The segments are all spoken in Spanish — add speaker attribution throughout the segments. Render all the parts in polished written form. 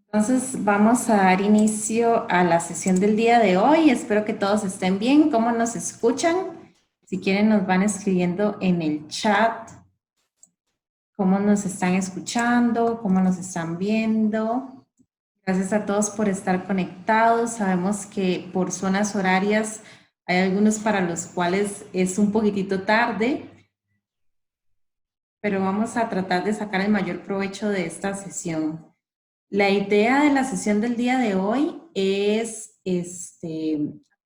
Speaker 1: Entonces vamos a dar inicio a la sesión del día de hoy. Espero que todos estén bien. ¿Cómo nos escuchan? Si quieren nos van escribiendo en el chat cómo nos están escuchando, cómo nos están viendo. Gracias a todos por estar conectados. Sabemos que por zonas horarias hay algunos para los cuales es un poquitito tarde, pero vamos a tratar de sacar el mayor provecho de esta sesión. La idea de la sesión del día de hoy es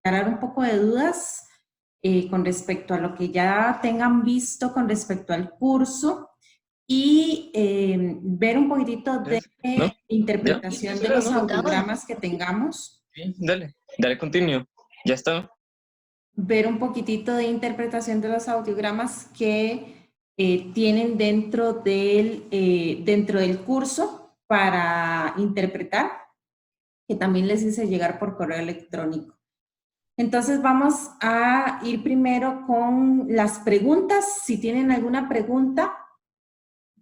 Speaker 1: aclarar un poco de dudas con respecto a lo que ya tengan visto con respecto al curso y ver un poquitito de
Speaker 2: ¿No? ¿Ya?
Speaker 1: interpretación de los audiogramas que tengamos,
Speaker 2: Sí, dale continuo. Ya está.
Speaker 1: ver un poquitito de interpretación de los audiogramas que tienen dentro del curso para interpretar, que también les hice llegar por correo electrónico. Entonces vamos a ir primero con las preguntas. Si tienen alguna pregunta,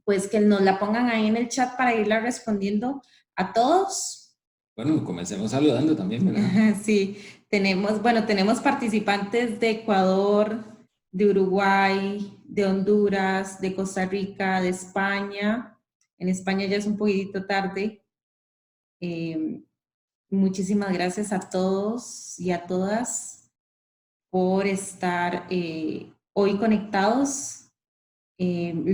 Speaker 1: pues que nos la pongan ahí en el chat para irla respondiendo a todos.
Speaker 3: Bueno, comencemos saludando también, ¿verdad?
Speaker 1: Sí, tenemos participantes de Ecuador, de Uruguay, de Honduras, de Costa Rica, de España. En España ya es un poquitito tarde. Muchísimas gracias a todos y a todas por estar hoy conectados.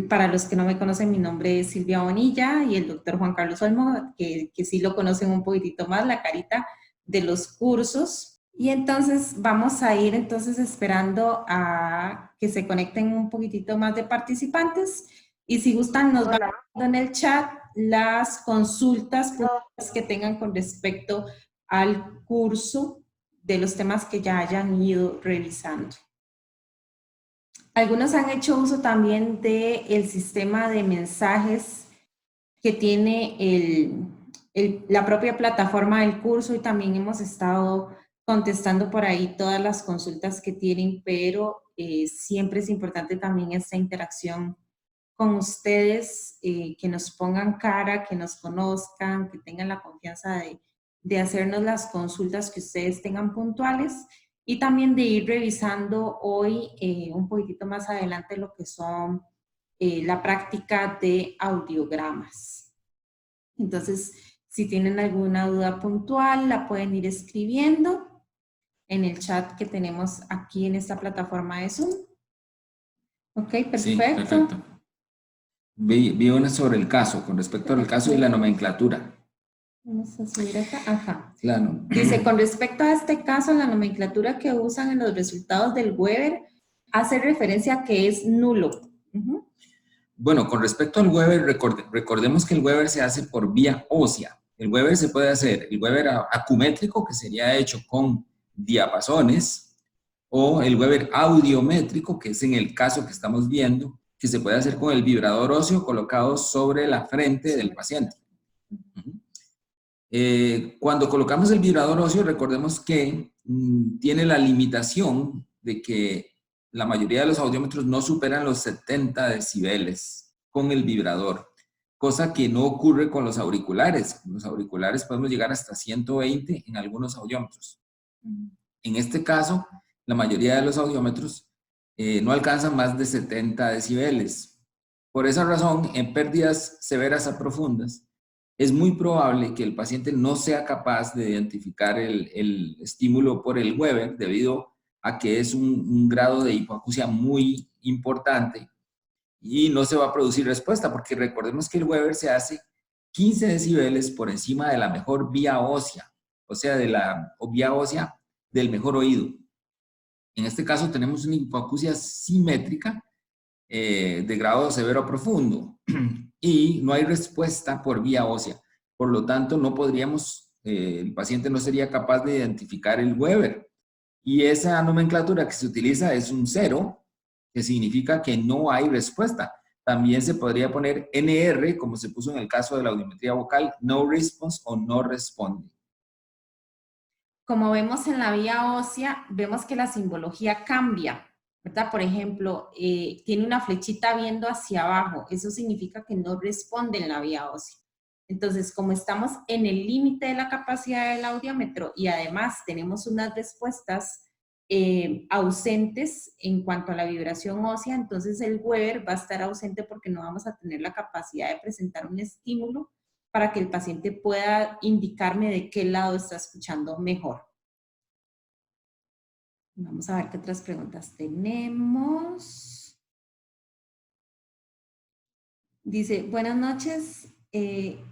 Speaker 1: Para los que no me conocen, mi nombre es Silvia Bonilla y el doctor Juan Carlos Olmo, que sí lo conocen un poquitito más, la carita de los cursos. Y entonces vamos a ir entonces esperando a que se conecten un poquitito más de participantes y si gustan nos van en el chat las consultas que tengan con respecto al curso de los temas que ya hayan ido revisando. Algunos han hecho uso también del sistema de mensajes que tiene la propia plataforma del curso y también hemos estado contestando por ahí todas las consultas que tienen, pero siempre es importante también esta interacción con ustedes, que nos pongan cara, que nos conozcan, que tengan la confianza de hacernos las consultas que ustedes tengan puntuales y también de ir revisando hoy un poquitito más adelante lo que son la práctica de audiogramas. Entonces, si tienen alguna duda puntual, la pueden ir escribiendo en el chat que tenemos aquí en esta plataforma de Zoom. Ok, perfecto.
Speaker 3: Sí, perfecto. Vi una sobre el caso, con respecto al caso y la nomenclatura.
Speaker 1: Vamos a subir acá. Ajá.
Speaker 3: Claro.
Speaker 1: Dice, con respecto a este caso, la nomenclatura que usan en los resultados del Weber hace referencia a que es nulo.
Speaker 3: Bueno, con respecto al Weber, recordemos que el Weber se hace por vía ósea. El Weber se puede hacer, el Weber acumétrico, que sería hecho con diapasones, o el Weber audiométrico, que es en el caso que estamos viendo, que se puede hacer con el vibrador óseo colocado sobre la frente del paciente. Cuando colocamos el vibrador óseo, recordemos que tiene la limitación de que la mayoría de los audiómetros no superan los 70 decibeles con el vibrador, cosa que no ocurre con los auriculares. Con los auriculares podemos llegar hasta 120 en algunos audiómetros. En este caso, la mayoría de los audiómetros no alcanzan más de 70 decibeles. Por esa razón, en pérdidas severas a profundas, es muy probable que el paciente no sea capaz de identificar el estímulo por el Weber debido a que es un grado de hipoacusia muy importante y no se va a producir respuesta porque recordemos que el Weber se hace 15 decibeles por encima de la mejor vía ósea, o sea, de la vía ósea del mejor oído. En este caso tenemos una hipoacusia simétrica de grado severo a profundo y no hay respuesta por vía ósea. Por lo tanto, no podríamos, el paciente no sería capaz de identificar el Weber. Y esa nomenclatura que se utiliza es un 0, que significa que no hay respuesta. También se podría poner NR, como se puso en el caso de la audiometría vocal, no response o no responde.
Speaker 1: Como vemos en la vía ósea, vemos que la simbología cambia, ¿verdad? Por ejemplo, tiene una flechita viendo hacia abajo. Eso significa que no responde en la vía ósea. Entonces, como estamos en el límite de la capacidad del audiómetro y además tenemos unas respuestas ausentes en cuanto a la vibración ósea, entonces el Weber va a estar ausente porque no vamos a tener la capacidad de presentar un estímulo para que el paciente pueda indicarme de qué lado está escuchando mejor. Vamos a ver qué otras preguntas tenemos. Dice, buenas noches.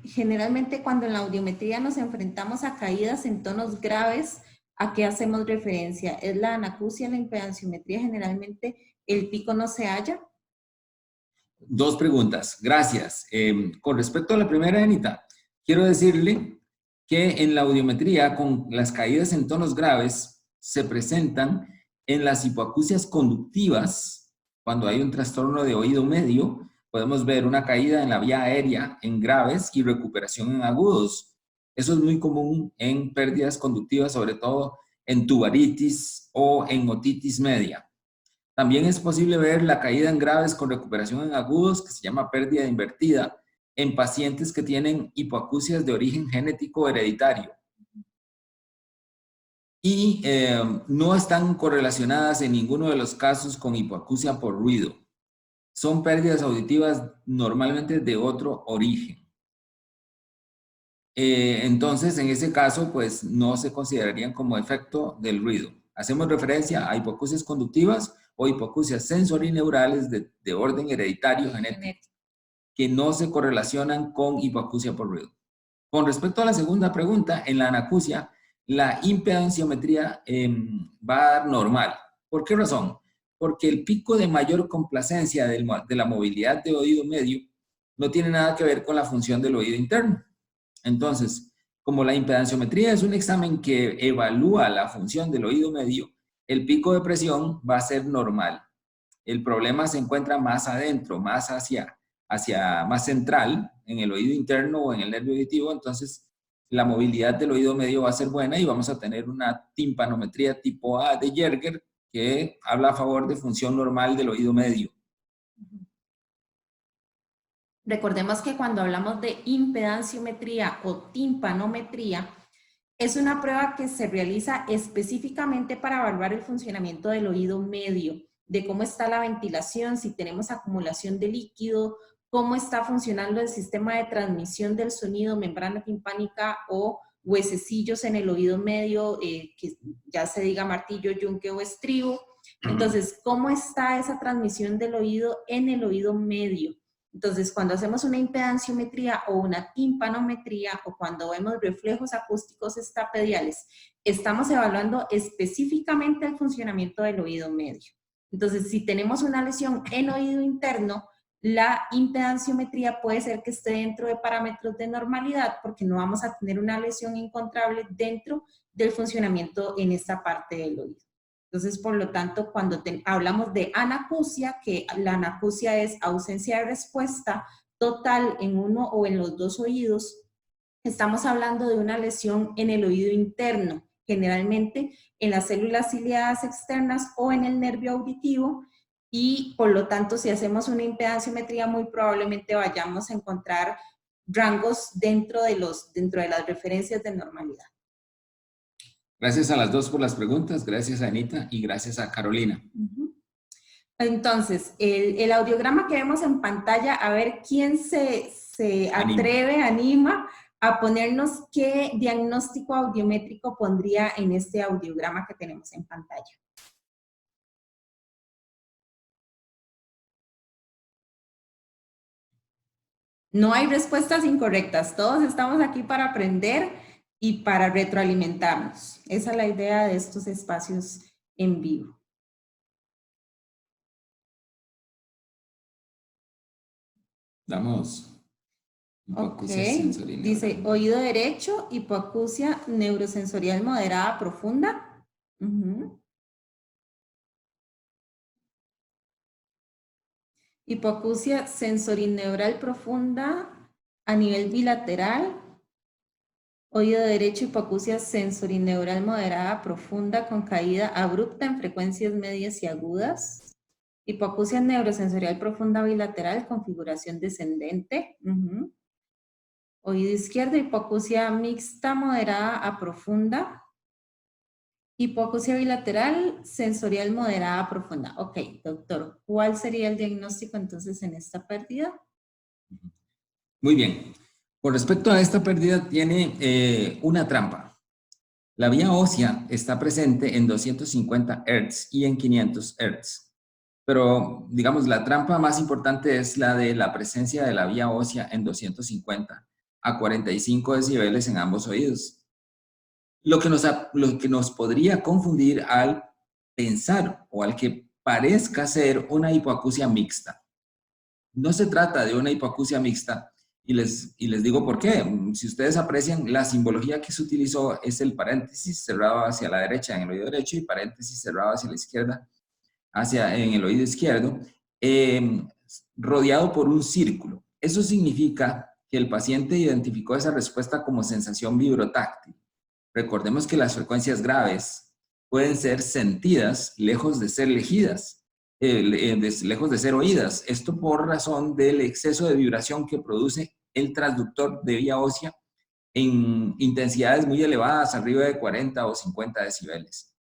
Speaker 1: Generalmente cuando en la audiometría nos enfrentamos a caídas en tonos graves, ¿a qué hacemos referencia? ¿Es la anacusia, la impedanciometría? Generalmente el pico no se halla.
Speaker 3: Dos preguntas, gracias. Con respecto a la primera, Anita, quiero decirle que en la audiometría, con las caídas en tonos graves, se presentan en las hipoacusias conductivas, cuando hay un trastorno de oído medio, podemos ver una caída en la vía aérea en graves y recuperación en agudos. Eso es muy común en pérdidas conductivas, sobre todo en tubaritis o en otitis media. También es posible ver la caída en graves con recuperación en agudos, que se llama pérdida invertida, en pacientes que tienen hipoacusias de origen genético hereditario. Y no están correlacionadas en ninguno de los casos con hipoacusia por ruido. Son pérdidas auditivas normalmente de otro origen. Entonces, en ese caso, pues no se considerarían como efecto del ruido. Hacemos referencia a hipoacusias conductivas o hipoacusias sensorineurales de orden hereditario genético, que no se correlacionan con hipoacusia por ruido. Con respecto a la segunda pregunta, en la anacusia, la impedanciometría va a dar normal. ¿Por qué razón? Porque el pico de mayor complacencia de la movilidad de oído medio no tiene nada que ver con la función del oído interno. Entonces, como la impedanciometría es un examen que evalúa la función del oído medio, el pico de presión va a ser normal. El problema se encuentra más adentro, más más central, en el oído interno o en el nervio auditivo. Entonces, la movilidad del oído medio va a ser buena y vamos a tener una timpanometría tipo A de Yerger que habla a favor de función normal del oído medio.
Speaker 1: Recordemos que cuando hablamos de impedanciometría o timpanometría, es una prueba que se realiza específicamente para evaluar el funcionamiento del oído medio, de cómo está la ventilación, si tenemos acumulación de líquido, cómo está funcionando el sistema de transmisión del sonido, membrana timpánica o huesecillos en el oído medio, que ya se diga martillo, yunque o estribo. Entonces, ¿cómo está esa transmisión del oído en el oído medio? Entonces, cuando hacemos una impedanciometría o una timpanometría o cuando vemos reflejos acústicos estapediales, estamos evaluando específicamente el funcionamiento del oído medio. Entonces, si tenemos una lesión en oído interno, la impedanciometría puede ser que esté dentro de parámetros de normalidad porque no vamos a tener una lesión encontrable dentro del funcionamiento en esta parte del oído. Entonces, por lo tanto, cuando hablamos de anacusia, que la anacusia es ausencia de respuesta total en uno o en los dos oídos, estamos hablando de una lesión en el oído interno, generalmente en las células ciliadas externas o en el nervio auditivo, y por lo tanto, si hacemos una impedanciometría, muy probablemente vayamos a encontrar rangos dentro de las referencias de normalidad.
Speaker 3: Gracias a las dos por las preguntas, gracias a Anita y gracias a Carolina.
Speaker 1: Entonces, el audiograma que vemos en pantalla, a ver quién se atreve, anima a ponernos qué diagnóstico audiométrico pondría en este audiograma que tenemos en pantalla. No hay respuestas incorrectas, todos estamos aquí para aprender y para retroalimentarnos. Esa es la idea de estos espacios en vivo.
Speaker 3: Damos hipoacusia sensorial.
Speaker 1: Dice oído derecho, hipoacusia neurosensorial moderada profunda. Hipoacusia sensorineural profunda a nivel bilateral. Oído derecho, hipoacusia sensorineural moderada profunda con caída abrupta en frecuencias medias y agudas. Hipoacusia neurosensorial profunda bilateral, configuración descendente. Oído izquierdo, hipoacusia mixta, moderada a profunda. Hipoacusia bilateral, sensorial moderada a profunda. Ok, doctor, ¿cuál sería el diagnóstico entonces en esta pérdida?
Speaker 3: Muy bien. Con respecto a esta pérdida, tiene una trampa. La vía ósea está presente en 250 Hz y en 500 Hz. Pero, digamos, la trampa más importante es la de la presencia de la vía ósea en 250 a 45 decibeles en ambos oídos. Lo que nos podría confundir al pensar o al que parezca ser una hipoacusia mixta. No se trata de una hipoacusia mixta y les digo por qué. Si ustedes aprecian, la simbología que se utilizó es el paréntesis cerrado hacia la derecha en el oído derecho y paréntesis cerrado hacia la izquierda en el oído izquierdo, rodeado por un círculo. Eso significa que el paciente identificó esa respuesta como sensación vibrotáctil. Recordemos que las frecuencias graves pueden ser sentidas lejos de ser legidas, lejos de ser oídas. Esto por razón del exceso de vibración que produce el transductor de vía ósea en intensidades muy elevadas, arriba de 40 o 50 decibeles.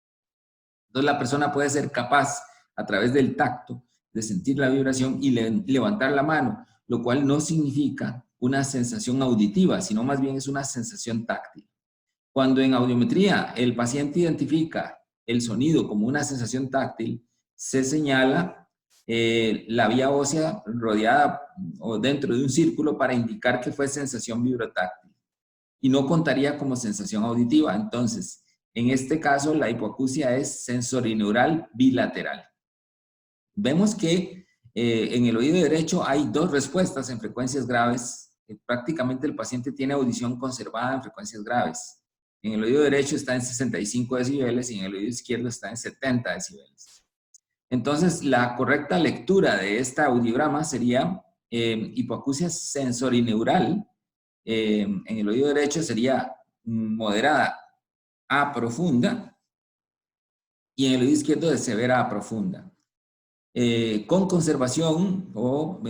Speaker 3: Entonces la persona puede ser capaz, a través del tacto, de sentir la vibración y levantar la mano, lo cual no significa una sensación auditiva, sino más bien es una sensación táctil. Cuando en audiometría el paciente identifica el sonido como una sensación táctil, se señala la vía ósea rodeada o dentro de un círculo para indicar que fue sensación vibrotáctil y no contaría como sensación auditiva. Entonces, en este caso, la hipoacusia es sensorineural bilateral. Vemos que en el oído derecho hay dos respuestas en frecuencias graves. Prácticamente el paciente tiene audición conservada en frecuencias graves. En el oído derecho está en 65 decibeles y en el oído izquierdo está en 70 decibeles. Entonces, la correcta lectura de este audiograma sería hipoacusia sensorineural. En el oído derecho sería moderada a profunda y en el oído izquierdo de severa a profunda. Con conservación o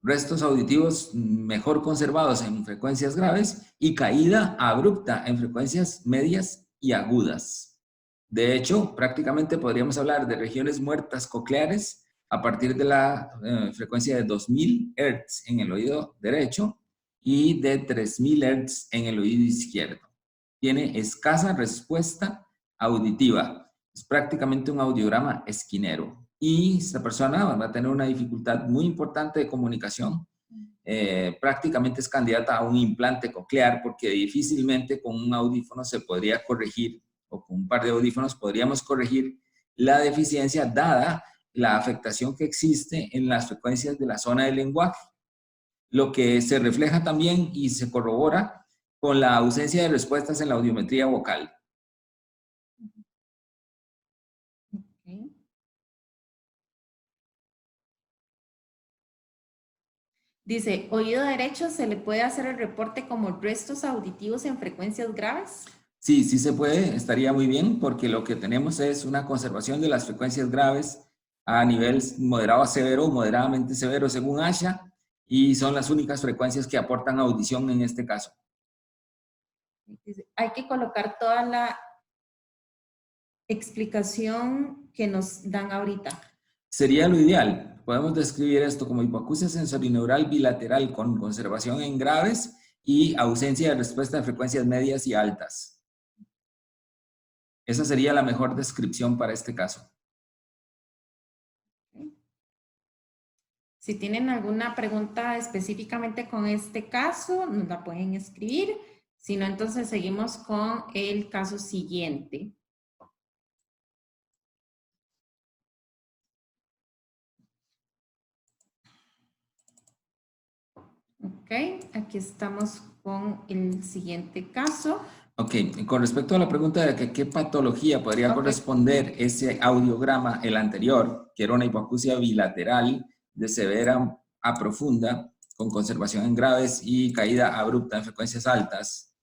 Speaker 3: restos auditivos mejor conservados en frecuencias graves y caída abrupta en frecuencias medias y agudas. De hecho, prácticamente podríamos hablar de regiones muertas cocleares a partir de la frecuencia de 2000 Hz en el oído derecho y de 3000 Hz en el oído izquierdo. Tiene escasa respuesta auditiva. Es prácticamente un audiograma esquinero. Y esta persona va a tener una dificultad muy importante de comunicación. Prácticamente es candidata a un implante coclear porque difícilmente con un audífono se podría corregir, o con un par de audífonos podríamos corregir la deficiencia dada la afectación que existe en las frecuencias de la zona del lenguaje. Lo que se refleja también y se corrobora con la ausencia de respuestas en la audiometría vocal.
Speaker 1: Okay. Dice, oído derecho, ¿se le puede hacer el reporte como restos auditivos en frecuencias graves?
Speaker 3: Sí, sí se puede, estaría muy bien, porque lo que tenemos es una conservación de las frecuencias graves a nivel moderado a severo, moderadamente severo según ASHA, y son las únicas frecuencias que aportan audición en este caso.
Speaker 1: Dice, hay que colocar toda la explicación que nos dan ahorita.
Speaker 3: Sería lo ideal. Podemos describir esto como hipoacusia sensorineural bilateral con conservación en graves y ausencia de respuesta de frecuencias medias y altas. Esa sería la mejor descripción para este caso.
Speaker 1: Si tienen alguna pregunta específicamente con este caso, nos la pueden escribir. Si no, entonces seguimos con el caso siguiente. Ok, aquí estamos con el siguiente caso.
Speaker 3: Ok, con respecto a la pregunta de qué patología podría corresponder ese audiograma, el anterior, que era una hipoacusia bilateral de severa a profunda, con conservación en graves y caída abrupta en frecuencias altas.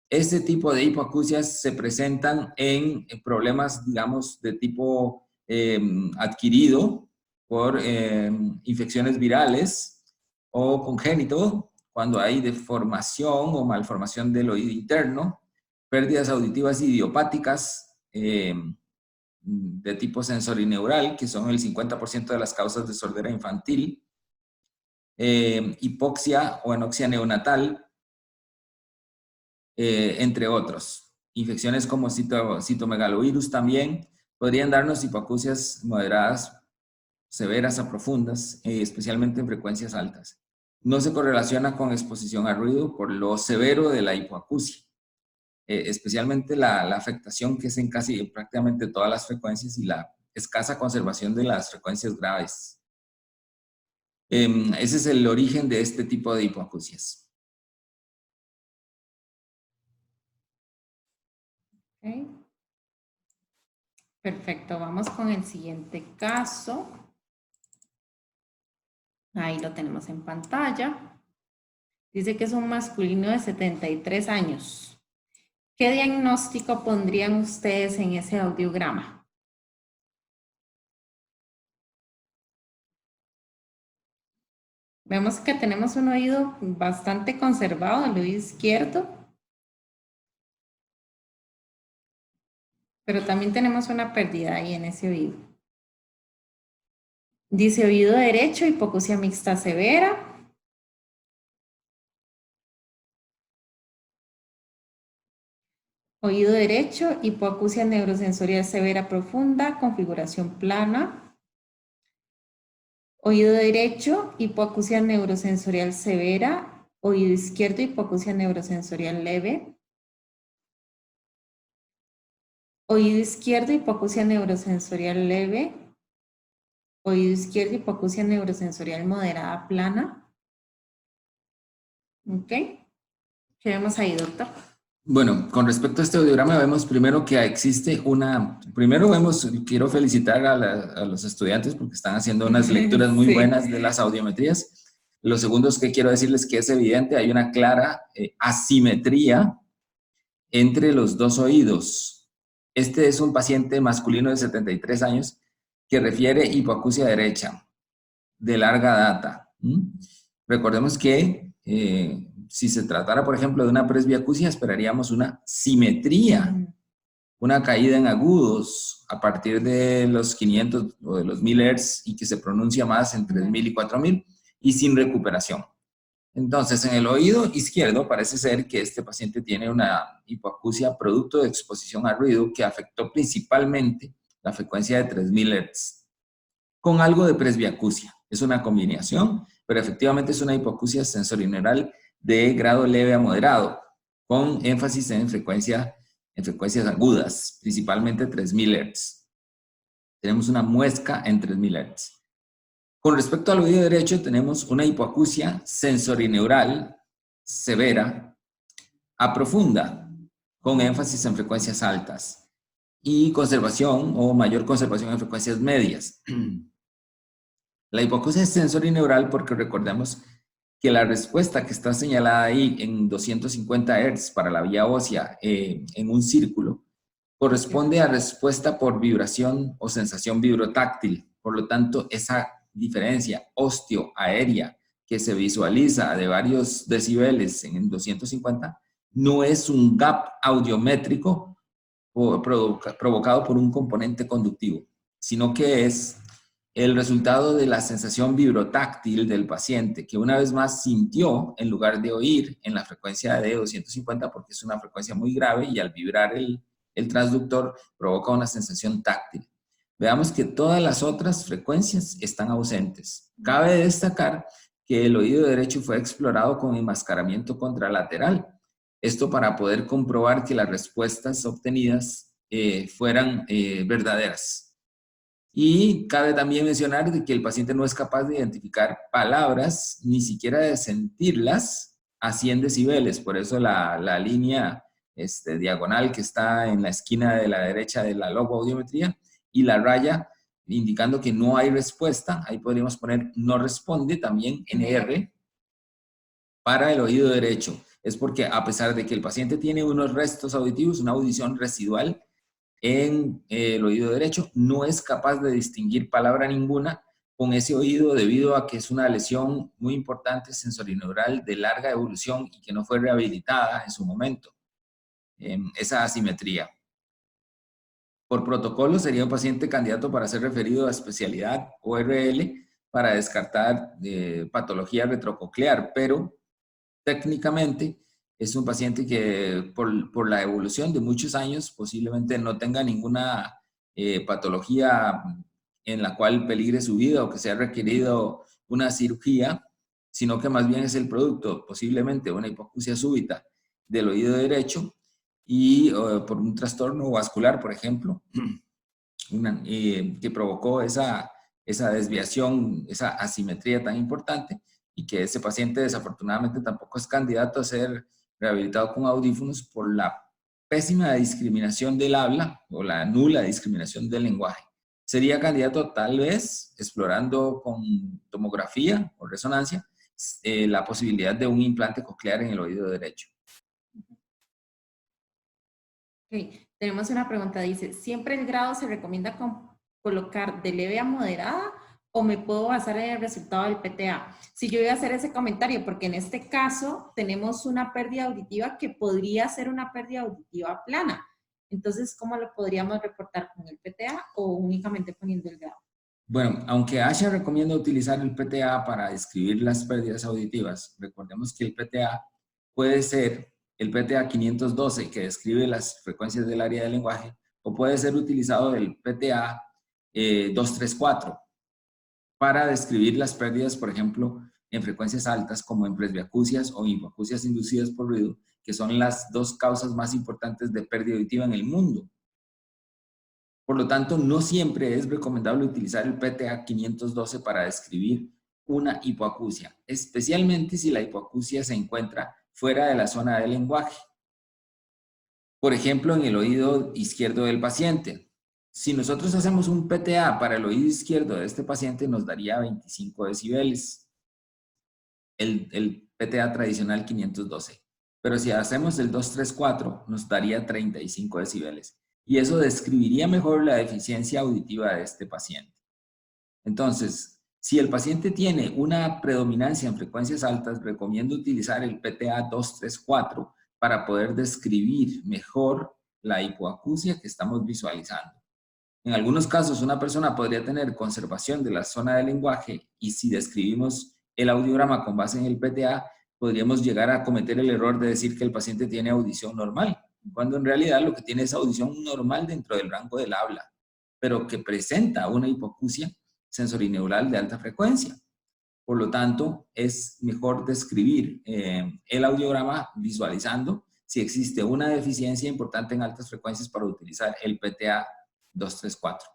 Speaker 3: Este tipo de hipoacusias se presentan en problemas, digamos, de tipo adquirido por infecciones virales o congénito, cuando hay deformación o malformación del oído interno, pérdidas auditivas idiopáticas de tipo sensorineural, que son el 50% de las causas de sordera infantil, hipoxia o anoxia neonatal, entre otros. Infecciones como citomegalovirus también podrían darnos hipoacusias moderadas, severas a profundas, especialmente en frecuencias altas. No se correlaciona con exposición a ruido por lo severo de la hipoacusia, especialmente la afectación que es en casi prácticamente todas las frecuencias y la escasa conservación de las frecuencias graves. Ese es el origen de este tipo de hipoacusias.
Speaker 1: Okay. Perfecto, vamos con el siguiente caso. Ahí lo tenemos en pantalla. Dice que es un masculino de 73 años. ¿Qué diagnóstico pondrían ustedes en ese audiograma? Vemos que tenemos un oído bastante conservado, el oído izquierdo. Pero también tenemos una pérdida ahí en ese oído. Dice oído derecho, hipoacusia mixta severa. Oído derecho, hipoacusia neurosensorial severa profunda, configuración plana. Oído derecho, hipoacusia neurosensorial severa. Oído izquierdo, hipoacusia neurosensorial leve. Oído izquierdo, hipoacusia neurosensorial leve. Oído izquierdo, hipoacusia neurosensorial moderada plana. ¿Ok? ¿Qué vemos ahí, doctor?
Speaker 3: Bueno, con respecto a este audiograma, vemos primero que existe quiero felicitar a los estudiantes porque están haciendo unas lecturas muy buenas de las audiometrías. Lo segundo es que quiero decirles que es evidente, hay una clara asimetría entre los dos oídos. Este es un paciente masculino de 73 años que refiere hipoacusia derecha de larga data. Recordemos que si se tratara, por ejemplo, de una presbiacusia, esperaríamos una simetría, una caída en agudos a partir de los 500 o de los 1000 Hz y que se pronuncia más en 3000 y 4000 y sin recuperación. Entonces, en el oído izquierdo parece ser que este paciente tiene una hipoacusia producto de exposición a ruido que afectó principalmente la frecuencia de 3000 Hz, con algo de presbiacusia. Es una combinación, pero efectivamente es una hipoacusia sensorineural de grado leve a moderado, con énfasis en frecuencias agudas, principalmente 3000 Hz. Tenemos una muesca en 3000 Hz. Con respecto al oído derecho, tenemos una hipoacusia sensorineural severa a profunda, con énfasis en frecuencias altas y conservación o mayor conservación en frecuencias medias. La hipoacusia es sensorineural porque recordemos que la respuesta que está señalada ahí en 250 Hz para la vía ósea en un círculo corresponde a respuesta por vibración o sensación vibrotáctil. Por lo tanto, esa diferencia osteoaérea que se visualiza de varios decibeles en 250 no es un gap audiométrico provocado por un componente conductivo, sino que es el resultado de la sensación vibrotáctil del paciente, que una vez más sintió en lugar de oír en la frecuencia de 250, porque es una frecuencia muy grave y al vibrar el transductor provoca una sensación táctil. Veamos que todas las otras frecuencias están ausentes. Cabe destacar que el oído derecho fue explorado con enmascaramiento contralateral. Esto para poder comprobar que las respuestas obtenidas fueran verdaderas. Y cabe también mencionar que el paciente no es capaz de identificar palabras, ni siquiera de sentirlas a 100 decibeles. Por eso la línea diagonal que está en la esquina de la derecha de la logoaudiometría y la raya indicando que no hay respuesta. Ahí podríamos poner no responde, también NR, para el oído derecho. Es porque a pesar de que el paciente tiene unos restos auditivos, una audición residual, en el oído derecho, no es capaz de distinguir palabra ninguna con ese oído debido a que es una lesión muy importante sensorineural de larga evolución y que no fue rehabilitada en su momento. Esa asimetría. Por protocolo sería un paciente candidato para ser referido a especialidad ORL para descartar patología retrococlear, pero técnicamente es un paciente que por la evolución de muchos años posiblemente no tenga ninguna patología en la cual peligre su vida o que sea requerido una cirugía, sino que más bien es el producto posiblemente una hipoacusia súbita del oído derecho y por un trastorno vascular, por ejemplo, que provocó esa desviación, esa asimetría tan importante, y que ese paciente desafortunadamente tampoco es candidato a ser rehabilitado con audífonos por la pésima discriminación del habla o la nula discriminación del lenguaje. Sería candidato tal vez, explorando con tomografía o resonancia, la posibilidad de un implante coclear en el oído derecho.
Speaker 1: Okay. Tenemos una pregunta, dice, ¿siempre el grado se recomienda colocar de leve a moderada o me puedo basar en el resultado del PTA? Si yo voy a hacer ese comentario, porque en este caso tenemos una pérdida auditiva que podría ser una pérdida auditiva plana. Entonces, ¿cómo lo podríamos reportar con el PTA o únicamente poniendo el grado?
Speaker 3: Bueno, aunque ASHA recomienda utilizar el PTA para describir las pérdidas auditivas, recordemos que el PTA puede ser el PTA 512, que describe las frecuencias del área del lenguaje, o puede ser utilizado el PTA 234 para describir las pérdidas, por ejemplo, en frecuencias altas, como en presbiacusias o hipoacusias inducidas por ruido, que son las dos causas más importantes de pérdida auditiva en el mundo. Por lo tanto, no siempre es recomendable utilizar el PTA 512 para describir una hipoacusia, especialmente si la hipoacusia se encuentra fuera de la zona del lenguaje. Por ejemplo, en el oído izquierdo del paciente. Si nosotros hacemos un PTA para el oído izquierdo de este paciente, nos daría 25 decibeles. El PTA tradicional 512. Pero si hacemos el 234, nos daría 35 decibeles. Y eso describiría mejor la deficiencia auditiva de este paciente. Entonces, si el paciente tiene una predominancia en frecuencias altas, recomiendo utilizar el PTA 234 para poder describir mejor la hipoacusia que estamos visualizando. En algunos casos, una persona podría tener conservación de la zona del lenguaje y si describimos el audiograma con base en el PTA, podríamos llegar a cometer el error de decir que el paciente tiene audición normal, cuando en realidad lo que tiene es audición normal dentro del rango del habla, pero que presenta una hipoacusia sensorineural de alta frecuencia. Por lo tanto, es mejor describir el audiograma visualizando si existe una deficiencia importante en altas frecuencias para utilizar el PTA 234.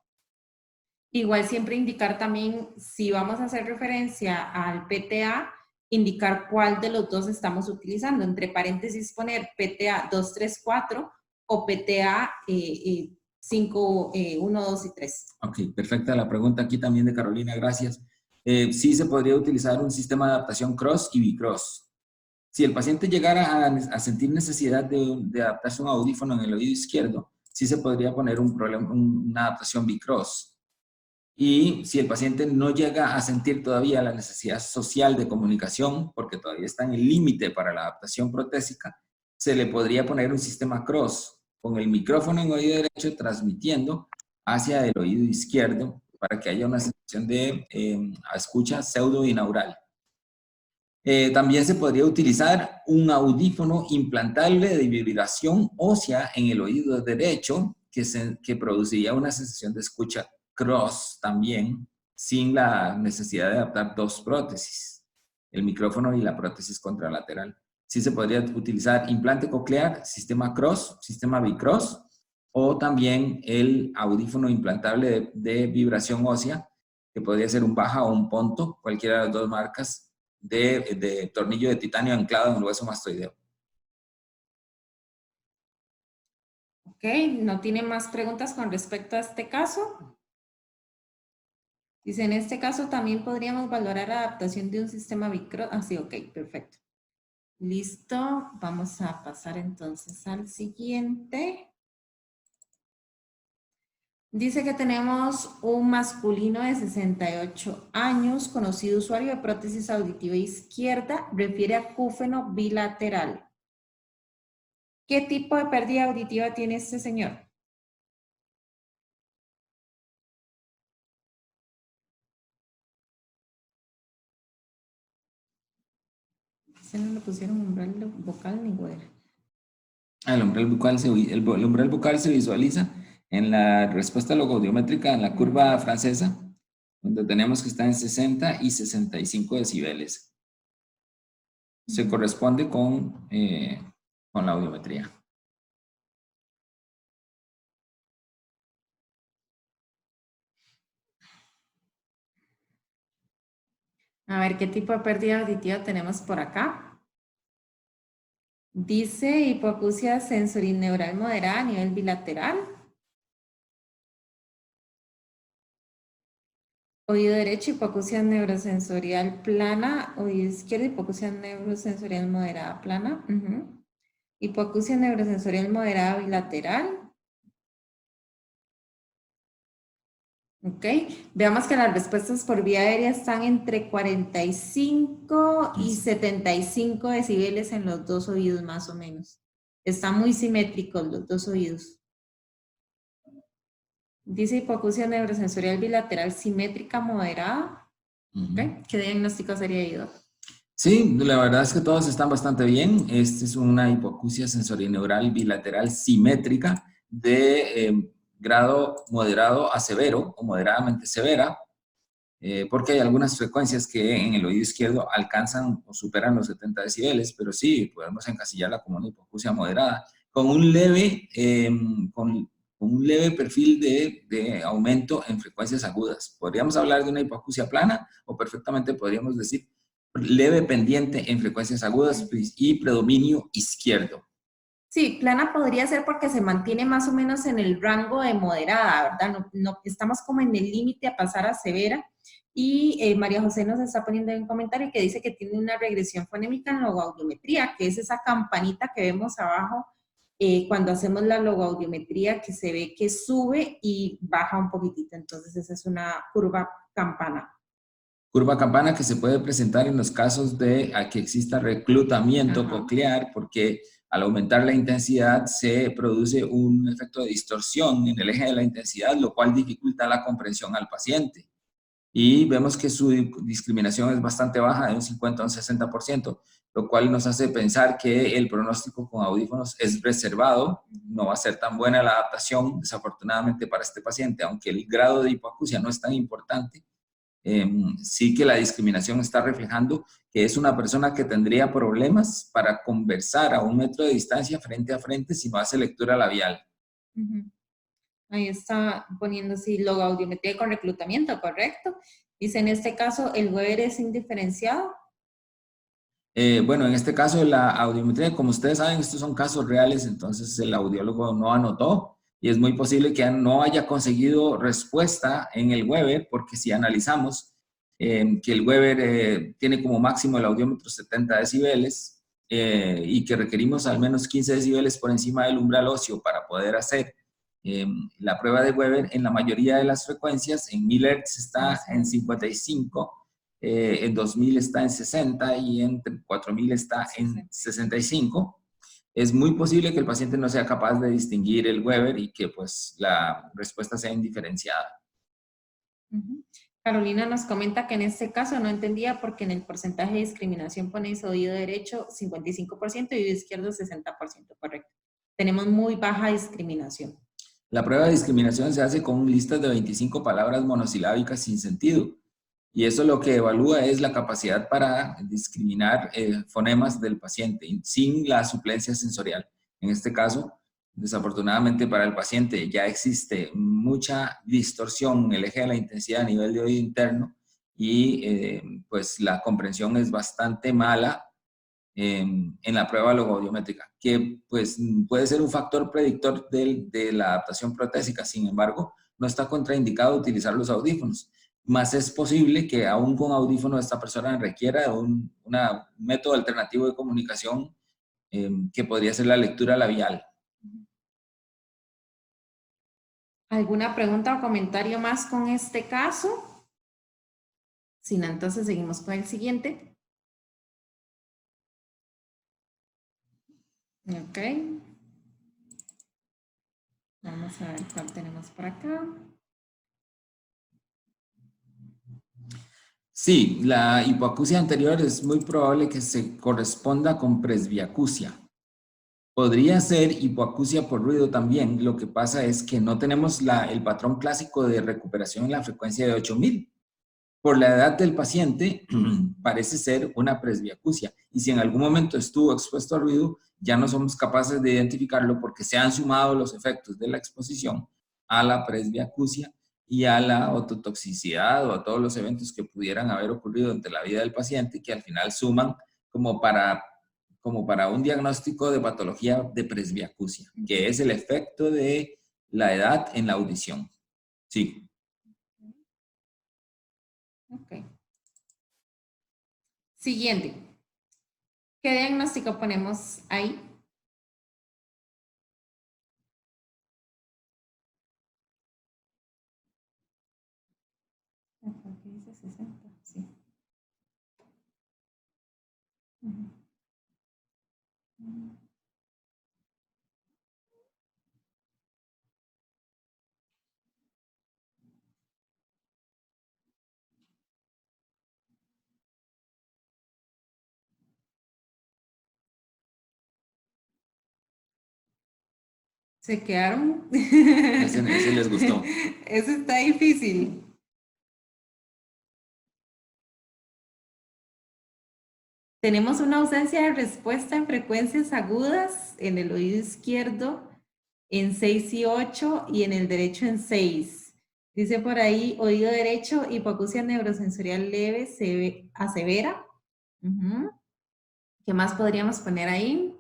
Speaker 1: Igual siempre indicar también, si vamos a hacer referencia al PTA, indicar cuál de los dos estamos utilizando. Entre paréntesis poner PTA 234 o PTA 5, 1, 2 y 3.
Speaker 3: Ok, perfecta la pregunta aquí también de Carolina, gracias. Sí se podría utilizar un sistema de adaptación cross y bicross. Si el paciente llegara a sentir necesidad de adaptarse a un audífono en el oído izquierdo, sí se podría poner una adaptación bicross. Y si el paciente no llega a sentir todavía la necesidad social de comunicación, porque todavía está en el límite para la adaptación protésica, se le podría poner un sistema cross, con el micrófono en oído derecho transmitiendo hacia el oído izquierdo, para que haya una sensación de escucha pseudo-binaural. También se podría utilizar un audífono implantable de vibración ósea en el oído derecho, que produciría una sensación de escucha cross también, sin la necesidad de adaptar dos prótesis, el micrófono y la prótesis contralateral. Sí se podría utilizar implante coclear, sistema cross, sistema bicross, o también el audífono implantable de vibración ósea, que podría ser un Baja o un Ponto, cualquiera de las dos marcas, de tornillo de titanio anclado en el hueso mastoideo.
Speaker 1: Ok, ¿no tiene más preguntas con respecto a este caso? Dice, en este caso también podríamos valorar la adaptación de un sistema bicross. Ah, sí, ok, perfecto. Listo, vamos a pasar entonces al siguiente. Dice que tenemos un masculino de 68 años, conocido usuario de prótesis auditiva izquierda, refiere a acúfeno bilateral. ¿Qué tipo de pérdida auditiva tiene este señor? Se no le pusieron umbral vocal ni güera.
Speaker 3: El umbral vocal el umbral vocal se visualiza en la respuesta logoaudiométrica en la curva francesa, donde tenemos que está en 60 y 65 decibeles. Se corresponde con la audiometría.
Speaker 1: A ver, ¿qué tipo de pérdida auditiva tenemos por acá? Dice hipoacusia sensorineural moderada a nivel bilateral. Oído derecho, hipoacusia neurosensorial plana. Oído izquierdo, hipoacusia neurosensorial moderada plana. Hipoacusia neurosensorial moderada bilateral. Ok, veamos que las respuestas por vía aérea están entre 45 y 75 decibeles en los dos oídos más o menos. Están muy simétricos los dos oídos. Dice hipoacusia neurosensorial bilateral simétrica moderada. Ok, ¿qué diagnóstico sería ido?
Speaker 3: Sí, la verdad es que todos están bastante bien. Esta es una hipoacusia sensorineural bilateral simétrica de grado moderado a severo o moderadamente severa, porque hay algunas frecuencias que en el oído izquierdo alcanzan o superan los 70 decibeles, pero sí, podemos encasillarla como una hipoacusia moderada, con un leve, con un leve perfil de aumento en frecuencias agudas. Podríamos hablar de una hipoacusia plana o perfectamente podríamos decir leve pendiente en frecuencias agudas y predominio izquierdo.
Speaker 1: Sí, plana podría ser porque se mantiene más o menos en el rango de moderada, ¿verdad? No, estamos como en el límite a pasar a severa. Y María José nos está poniendo en un comentario que dice que tiene una regresión fonémica en logoaudiometría, que es esa campanita que vemos abajo cuando hacemos la logoaudiometría, que se ve que sube y baja un poquitito. Entonces esa es una curva campana.
Speaker 3: Curva campana que se puede presentar en los casos de que exista reclutamiento coclear, porque al aumentar la intensidad se produce un efecto de distorsión en el eje de la intensidad, lo cual dificulta la comprensión al paciente. Y vemos que su discriminación es bastante baja, de un 50 a un 60%, lo cual nos hace pensar que el pronóstico con audífonos es reservado, no va a ser tan buena la adaptación, desafortunadamente para este paciente, aunque el grado de hipoacusia no es tan importante. Sí que la discriminación está reflejando que es una persona que tendría problemas para conversar a 1 metro de distancia frente a frente si no hace lectura labial.
Speaker 1: Ahí está poniendo así logoaudiometría con reclutamiento, ¿correcto? Dice, en este caso, ¿el Weber es indiferenciado?
Speaker 3: Bueno, en este caso la audiometría, como ustedes saben, estos son casos reales, entonces el audiólogo no anotó y es muy posible que no haya conseguido respuesta en el Weber, porque si analizamos que el Weber tiene como máximo el audiómetro 70 decibeles y que requerimos al menos 15 decibeles por encima del umbral óseo para poder hacer la prueba de Weber, en la mayoría de las frecuencias, en 1000 Hz está en 55, en 2000 está en 60 y en 4000 está en 65. Es muy posible que el paciente no sea capaz de distinguir el Weber y que pues la respuesta sea indiferenciada.
Speaker 1: Carolina nos comenta que en este caso no entendía porque en el porcentaje de discriminación ponéis oído derecho 55% y oído izquierdo 60%, correcto. Tenemos muy baja discriminación.
Speaker 3: La prueba de discriminación se hace con listas de 25 palabras monosilábicas sin sentido. Y eso lo que evalúa es la capacidad para discriminar fonemas del paciente sin la suplencia sensorial. En este caso, desafortunadamente para el paciente ya existe mucha distorsión en el eje de la intensidad a nivel de oído interno y pues la comprensión es bastante mala en la prueba logoaudiométrica, que pues puede ser un factor predictor de la adaptación protésica. Sin embargo, no está contraindicado utilizar los audífonos. Más es posible que aún con audífono esta persona requiera un método alternativo de comunicación que podría ser la lectura labial.
Speaker 1: ¿Alguna pregunta o comentario más con este caso? Si no, entonces seguimos con el siguiente. Ok. Vamos a ver cuál tenemos por acá.
Speaker 3: Sí, la hipoacusia anterior es muy probable que se corresponda con presbiacusia. Podría ser hipoacusia por ruido también. Lo que pasa es que no tenemos el patrón clásico de recuperación en la frecuencia de 8000. Por la edad del paciente, parece ser una presbiacusia. Y si en algún momento estuvo expuesto a ruido, ya no somos capaces de identificarlo porque se han sumado los efectos de la exposición a la presbiacusia y a la ototoxicidad o a todos los eventos que pudieran haber ocurrido durante la vida del paciente que al final suman como para un diagnóstico de patología de presbiacusia, que es el efecto de la edad en la audición. Sí.
Speaker 1: Ok. Siguiente. ¿Qué diagnóstico ponemos ahí? Aquí dice 60, sí. ¿Se quedaron?
Speaker 3: Ese les gustó.
Speaker 1: Eso está difícil. Tenemos una ausencia de respuesta en frecuencias agudas en el oído izquierdo en 6 y 8 y en el derecho en 6. Dice por ahí, oído derecho, hipoacusia neurosensorial leve a severa. ¿Qué más podríamos poner ahí?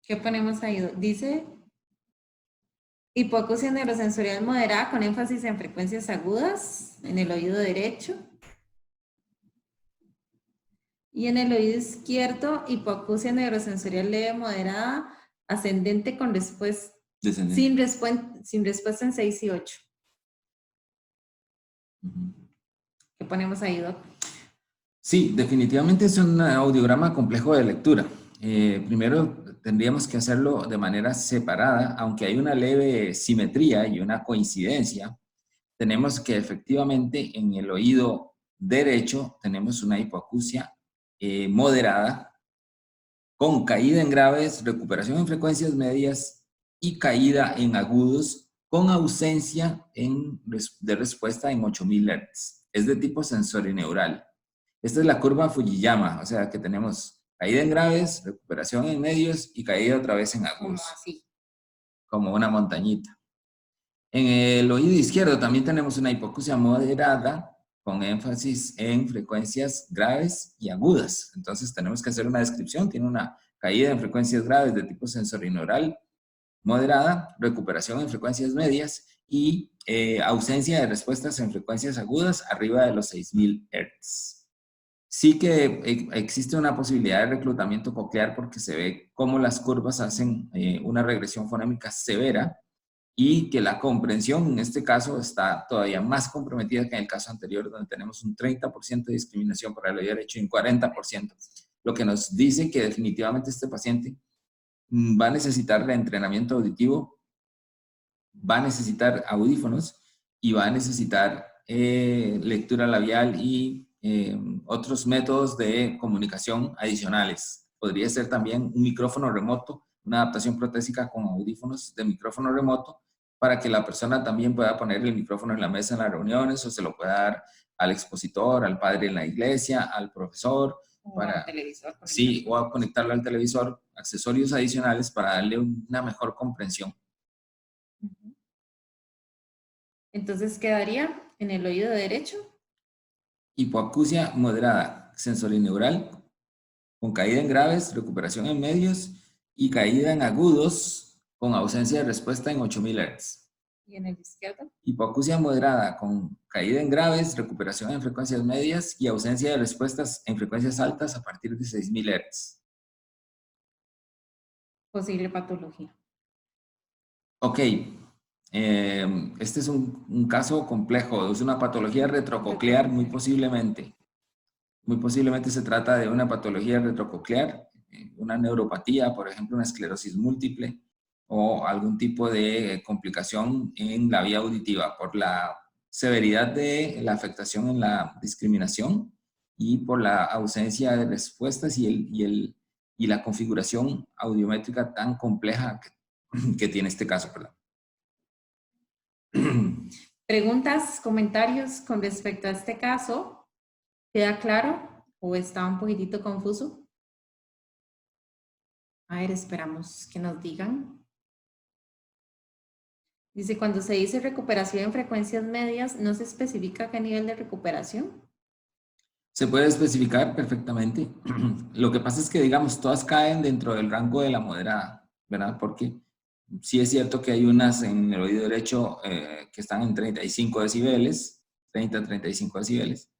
Speaker 1: ¿Qué ponemos ahí? Dice hipoacusia neurosensorial moderada con énfasis en frecuencias agudas en el oído derecho. Y en el oído izquierdo, hipoacusia neurosensorial leve moderada, ascendente con respuesta, sin respuesta en 6 y 8. ¿Qué ponemos ahí, Doc?
Speaker 3: Sí, definitivamente es un audiograma complejo de lectura. Primero tendríamos que hacerlo de manera separada, aunque hay una leve simetría y una coincidencia. Tenemos que efectivamente en el oído derecho tenemos una hipoacusia moderada, con caída en graves, recuperación en frecuencias medias y caída en agudos, con ausencia de respuesta en 8000 Hz. Es de tipo sensorineural. Esta es la curva Fujiyama, o sea que tenemos caída en graves, recuperación en medios y caída otra vez en agudos.
Speaker 1: Como así.
Speaker 3: Como una montañita. En el oído izquierdo también tenemos una hipoacusia moderada con énfasis en frecuencias graves y agudas. Entonces tenemos que hacer una descripción. Tiene una caída en frecuencias graves de tipo sensorineural moderada, recuperación en frecuencias medias y ausencia de respuestas en frecuencias agudas arriba de los 6000 Hz. Sí que existe una posibilidad de reclutamiento coclear porque se ve cómo las curvas hacen una regresión fonémica severa y que la comprensión en este caso está todavía más comprometida que en el caso anterior, donde tenemos un 30% de discriminación para el oído derecho y un 40%, lo que nos dice que definitivamente este paciente va a necesitar reentrenamiento auditivo, va a necesitar audífonos y va a necesitar lectura labial y otros métodos de comunicación adicionales. Podría ser también un micrófono remoto, una adaptación protésica con audífonos de micrófono remoto, para que la persona también pueda poner el micrófono en la mesa en las reuniones o se lo pueda dar al expositor, al padre en la iglesia, al profesor,
Speaker 1: Al televisor.
Speaker 3: Sí, o a conectarlo al televisor, accesorios adicionales para darle una mejor comprensión.
Speaker 1: Entonces quedaría en el oído derecho.
Speaker 3: Hipoacusia moderada, sensorineural, con caída en graves, recuperación en medios y caída en agudos con ausencia de respuesta en 8000 Hz.
Speaker 1: Y en el izquierdo.
Speaker 3: Hipoacusia moderada con caída en graves, recuperación en frecuencias medias y ausencia de respuestas en frecuencias altas a partir de 6000 Hz.
Speaker 1: Posible patología.
Speaker 3: Ok, este es un caso complejo, es una patología retrococlear muy posiblemente. Muy posiblemente se trata de una patología retrococlear, una neuropatía, por ejemplo, una esclerosis múltiple o algún tipo de complicación en la vía auditiva por la severidad de la afectación en la discriminación y por la ausencia de respuestas y la configuración audiométrica tan compleja que tiene este caso. Perdón.
Speaker 1: Preguntas, comentarios con respecto a este caso. ¿Queda claro o está un poquitito confuso? A ver, esperamos que nos digan. Dice, cuando se dice recuperación en frecuencias medias, ¿no se especifica qué nivel de recuperación?
Speaker 3: Se puede especificar perfectamente. Lo que pasa es que, digamos, todas caen dentro del rango de la moderada, ¿verdad? Porque sí es cierto que hay unas en el oído derecho que están en 35 decibeles, 30 a 35 decibeles,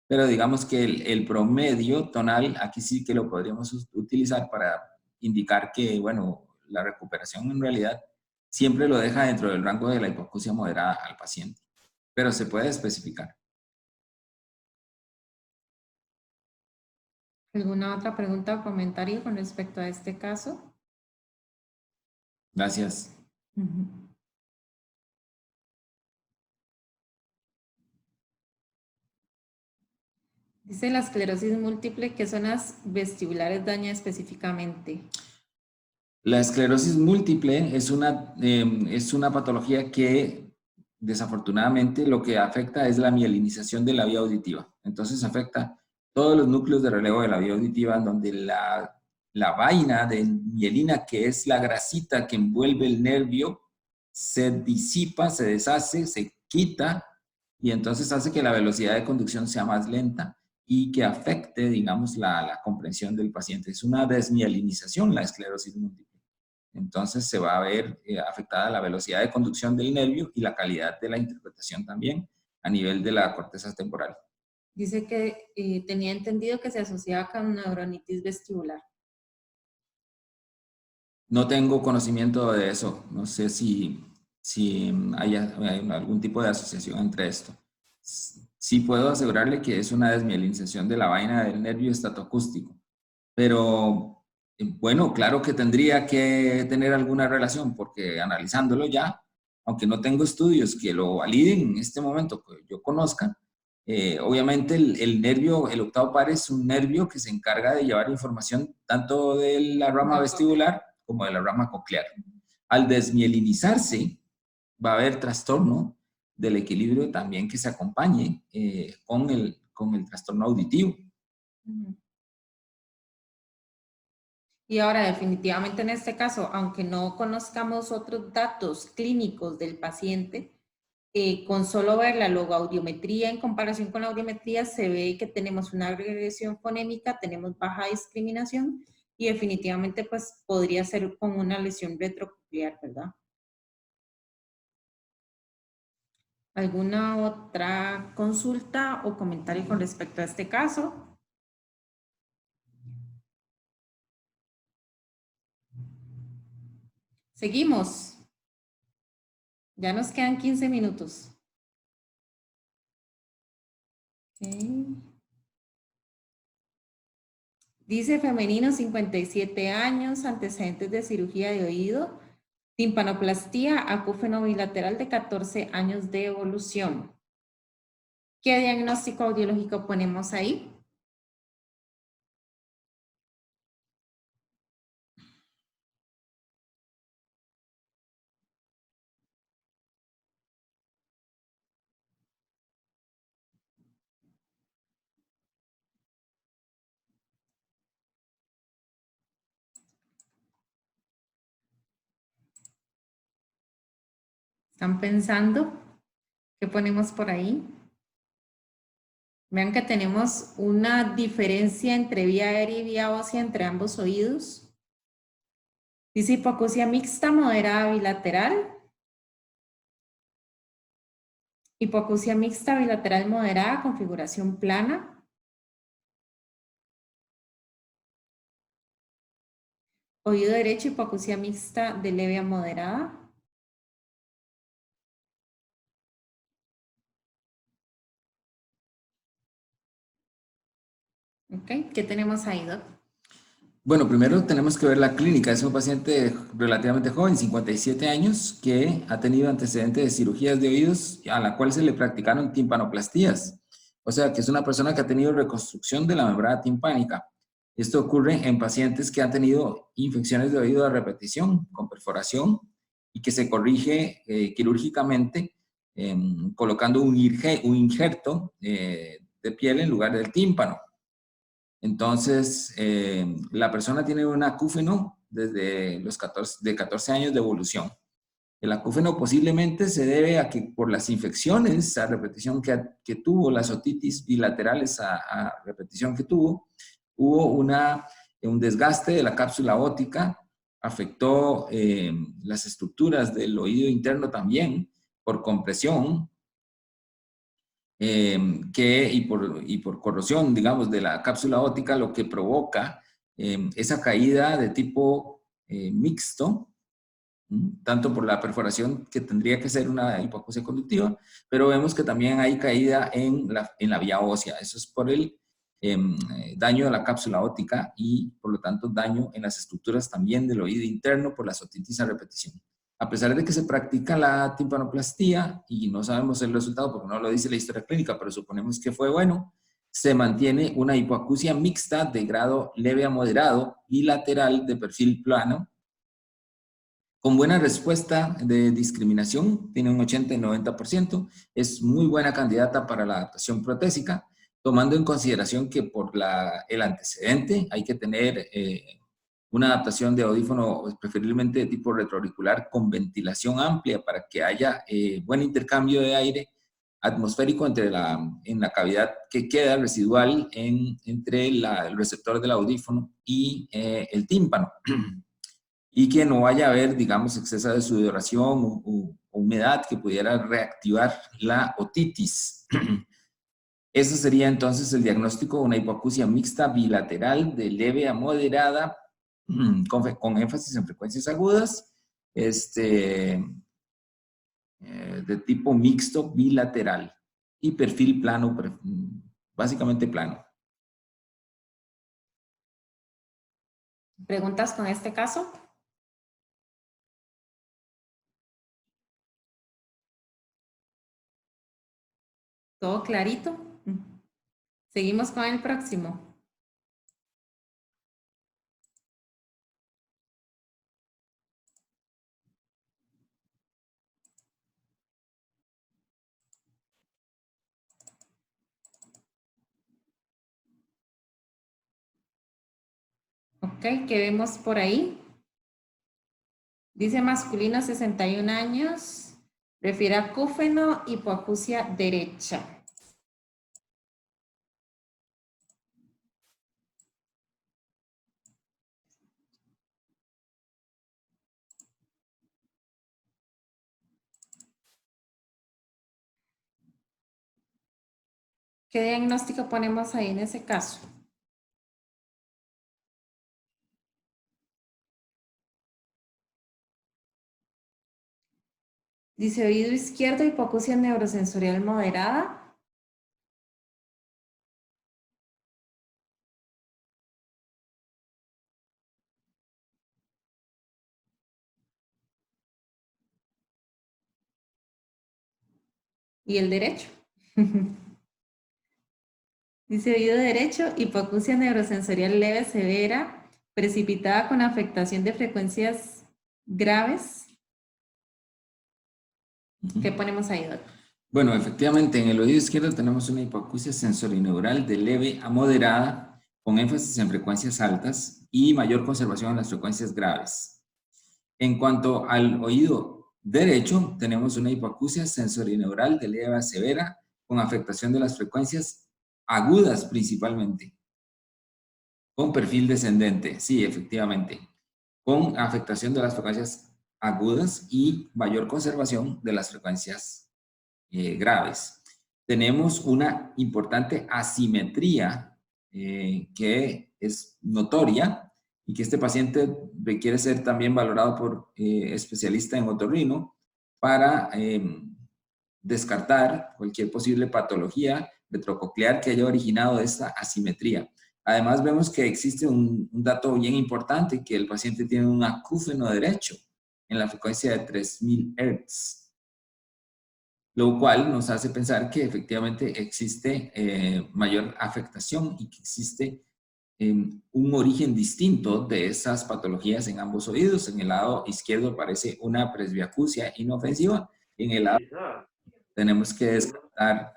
Speaker 3: pero digamos que el promedio tonal, aquí sí que lo podríamos utilizar para indicar que, bueno, la recuperación en realidad siempre lo deja dentro del rango de la hipoacusia moderada al paciente, pero se puede especificar.
Speaker 1: ¿Alguna otra pregunta o comentario con respecto a este caso?
Speaker 3: Gracias.
Speaker 1: Dice la esclerosis múltiple, ¿qué zonas vestibulares daña específicamente?
Speaker 3: La esclerosis múltiple es una patología que desafortunadamente lo que afecta es la mielinización de la vía auditiva. Entonces afecta todos los núcleos de relevo de la vía auditiva, donde la vaina de mielina, que es la grasita que envuelve el nervio, se disipa, se deshace, se quita y entonces hace que la velocidad de conducción sea más lenta y que afecte, digamos, la comprensión del paciente. Es una desmielinización la esclerosis múltiple. Entonces se va a ver afectada la velocidad de conducción del nervio y la calidad de la interpretación también a nivel de la corteza temporal.
Speaker 1: Dice que tenía entendido que se asociaba con neuronitis vestibular.
Speaker 3: No tengo conocimiento de eso. No sé si hay algún tipo de asociación entre esto. Sí puedo asegurarle que es una desmielinización de la vaina del nervio estatoacústico, pero bueno, claro que tendría que tener alguna relación, porque analizándolo ya, aunque no tengo estudios que lo validen en este momento que yo conozca, obviamente el nervio, el octavo par es un nervio que se encarga de llevar información tanto de la rama vestibular como de la rama coclear. Al desmielinizarse, va a haber trastorno del equilibrio también que se acompañe con el trastorno auditivo.
Speaker 1: Y ahora, definitivamente en este caso, aunque no conozcamos otros datos clínicos del paciente, con solo ver la logoaudiometría en comparación con la audiometría, se ve que tenemos una regresión fonémica, tenemos baja discriminación y definitivamente pues podría ser con una lesión retrococlear, ¿verdad? ¿Alguna otra consulta o comentario con respecto a este caso? Seguimos. Ya nos quedan 15 minutos. Okay. Dice femenino, 57 años, antecedentes de cirugía de oído, timpanoplastía, acúfeno bilateral de 14 años de evolución. ¿Qué diagnóstico audiológico ponemos ahí? ¿Están pensando? ¿Qué ponemos por ahí? Vean que tenemos una diferencia entre vía aérea y vía ósea entre ambos oídos. Dice hipoacusia mixta moderada bilateral. Hipoacusia mixta bilateral moderada, configuración plana. Oído derecho, hipoacusia mixta de leve a moderada. Ok, ¿qué tenemos ahí, Doc?
Speaker 3: Bueno, primero tenemos que ver la clínica. Es un paciente relativamente joven, 57 años, que ha tenido antecedentes de cirugías de oídos a la cual se le practicaron timpanoplastías. O sea, que es una persona que ha tenido reconstrucción de la membrana timpánica. Esto ocurre en pacientes que han tenido infecciones de oído a repetición con perforación y que se corrige quirúrgicamente colocando un injerto de piel en lugar del tímpano. Entonces, la persona tiene un acúfeno desde los 14 años de evolución. El acúfeno posiblemente se debe a que por las infecciones a repetición que tuvo, las otitis bilaterales a repetición que tuvo, hubo un desgaste de la cápsula óptica, afectó las estructuras del oído interno también por compresión, y por corrosión, digamos, de la cápsula óptica, lo que provoca esa caída de tipo mixto, tanto por la perforación, que tendría que ser una hipoacusia conductiva, pero vemos que también hay caída en la vía ósea. Eso es por el daño de la cápsula óptica y, por lo tanto, daño en las estructuras también del oído interno por las otitis a repetición. A pesar de que se practica la timpanoplastía y no sabemos el resultado porque no lo dice la historia clínica, pero suponemos que fue bueno, se mantiene una hipoacusia mixta de grado leve a moderado bilateral de perfil plano, con buena respuesta de discriminación, tiene un 80 y 90%, es muy buena candidata para la adaptación protésica, tomando en consideración que por el antecedente hay que tener una adaptación de audífono preferiblemente de tipo retroauricular con ventilación amplia para que haya buen intercambio de aire atmosférico en la cavidad que queda residual entre el receptor del audífono y el tímpano. Y que no vaya a haber, digamos, exceso de sudoración o humedad que pudiera reactivar la otitis. Ese sería entonces el diagnóstico de una hipoacusia mixta bilateral de leve a moderada, con énfasis en frecuencias agudas, de tipo mixto bilateral y perfil plano, básicamente plano.
Speaker 1: ¿Preguntas con este caso? ¿Todo clarito? Seguimos con el próximo. Ok, ¿qué vemos por ahí? Dice masculino 61 años, refiere a acúfeno, hipoacusia derecha. ¿Qué diagnóstico ponemos ahí en ese caso? Dice oído izquierdo, hipoacusia neurosensorial moderada. ¿Y el derecho? Dice oído derecho, hipoacusia neurosensorial leve severa, precipitada con afectación de frecuencias graves. ¿Qué ponemos ahí, doctor?
Speaker 3: Bueno, efectivamente, en el oído izquierdo tenemos una hipoacusia sensorineural de leve a moderada, con énfasis en frecuencias altas y mayor conservación en las frecuencias graves. En cuanto al oído derecho, tenemos una hipoacusia sensorineural de leve a severa, con afectación de las frecuencias agudas principalmente, con perfil descendente, sí, efectivamente, con afectación de las frecuencias agudas y mayor conservación de las frecuencias graves. Tenemos una importante asimetría que es notoria y que este paciente requiere ser también valorado por especialista en otorrino para descartar cualquier posible patología retrococlear que haya originado esta asimetría. Además, vemos que existe un dato bien importante, que el paciente tiene un acúfeno derecho en la frecuencia de 3000 Hz, lo cual nos hace pensar que efectivamente existe mayor afectación y que existe un origen distinto de esas patologías en ambos oídos. En el lado izquierdo parece una presbiacusia inofensiva, en el lado tenemos que descartar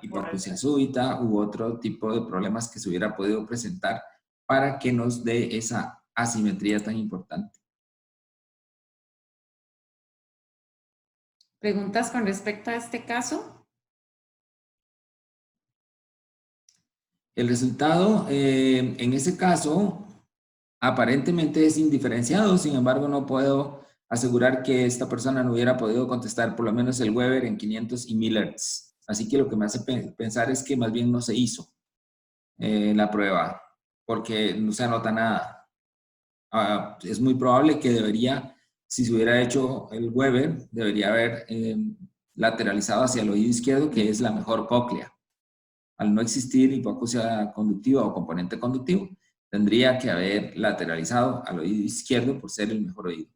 Speaker 3: hipoacusia súbita u otro tipo de problemas que se hubiera podido presentar para que nos dé esa asimetría tan importante.
Speaker 1: ¿Preguntas con respecto a este caso?
Speaker 3: El resultado, en ese caso, aparentemente es indiferenciado, sin embargo, no puedo asegurar que esta persona no hubiera podido contestar por lo menos el Weber en 500 y 1000 Hz. Así que lo que me hace pensar es que más bien no se hizo la prueba, porque no se anota nada. Es muy probable que debería, si se hubiera hecho el Weber, debería haber lateralizado hacia el oído izquierdo, que es la mejor cóclea. Al no existir hipoacusia conductiva o componente conductivo, tendría que haber lateralizado al oído izquierdo por ser el mejor oído.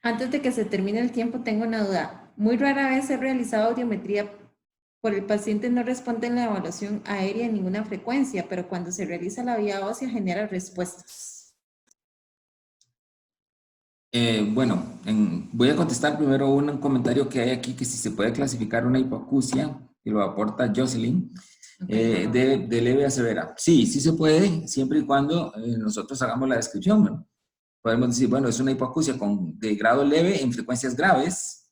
Speaker 1: Antes de que se termine el tiempo, tengo una duda. Muy rara vez he realizado audiometría por el paciente no responde en la evaluación aérea en ninguna frecuencia, pero cuando se realiza la vía ósea genera respuestas.
Speaker 3: Bueno, voy a contestar primero un comentario que hay aquí, que si se puede clasificar una hipoacusia, que lo aporta Jocelyn, de leve a severa. Sí, sí se puede, siempre y cuando nosotros hagamos la descripción, ¿no? Podemos decir, bueno, es una hipoacusia de grado leve en frecuencias graves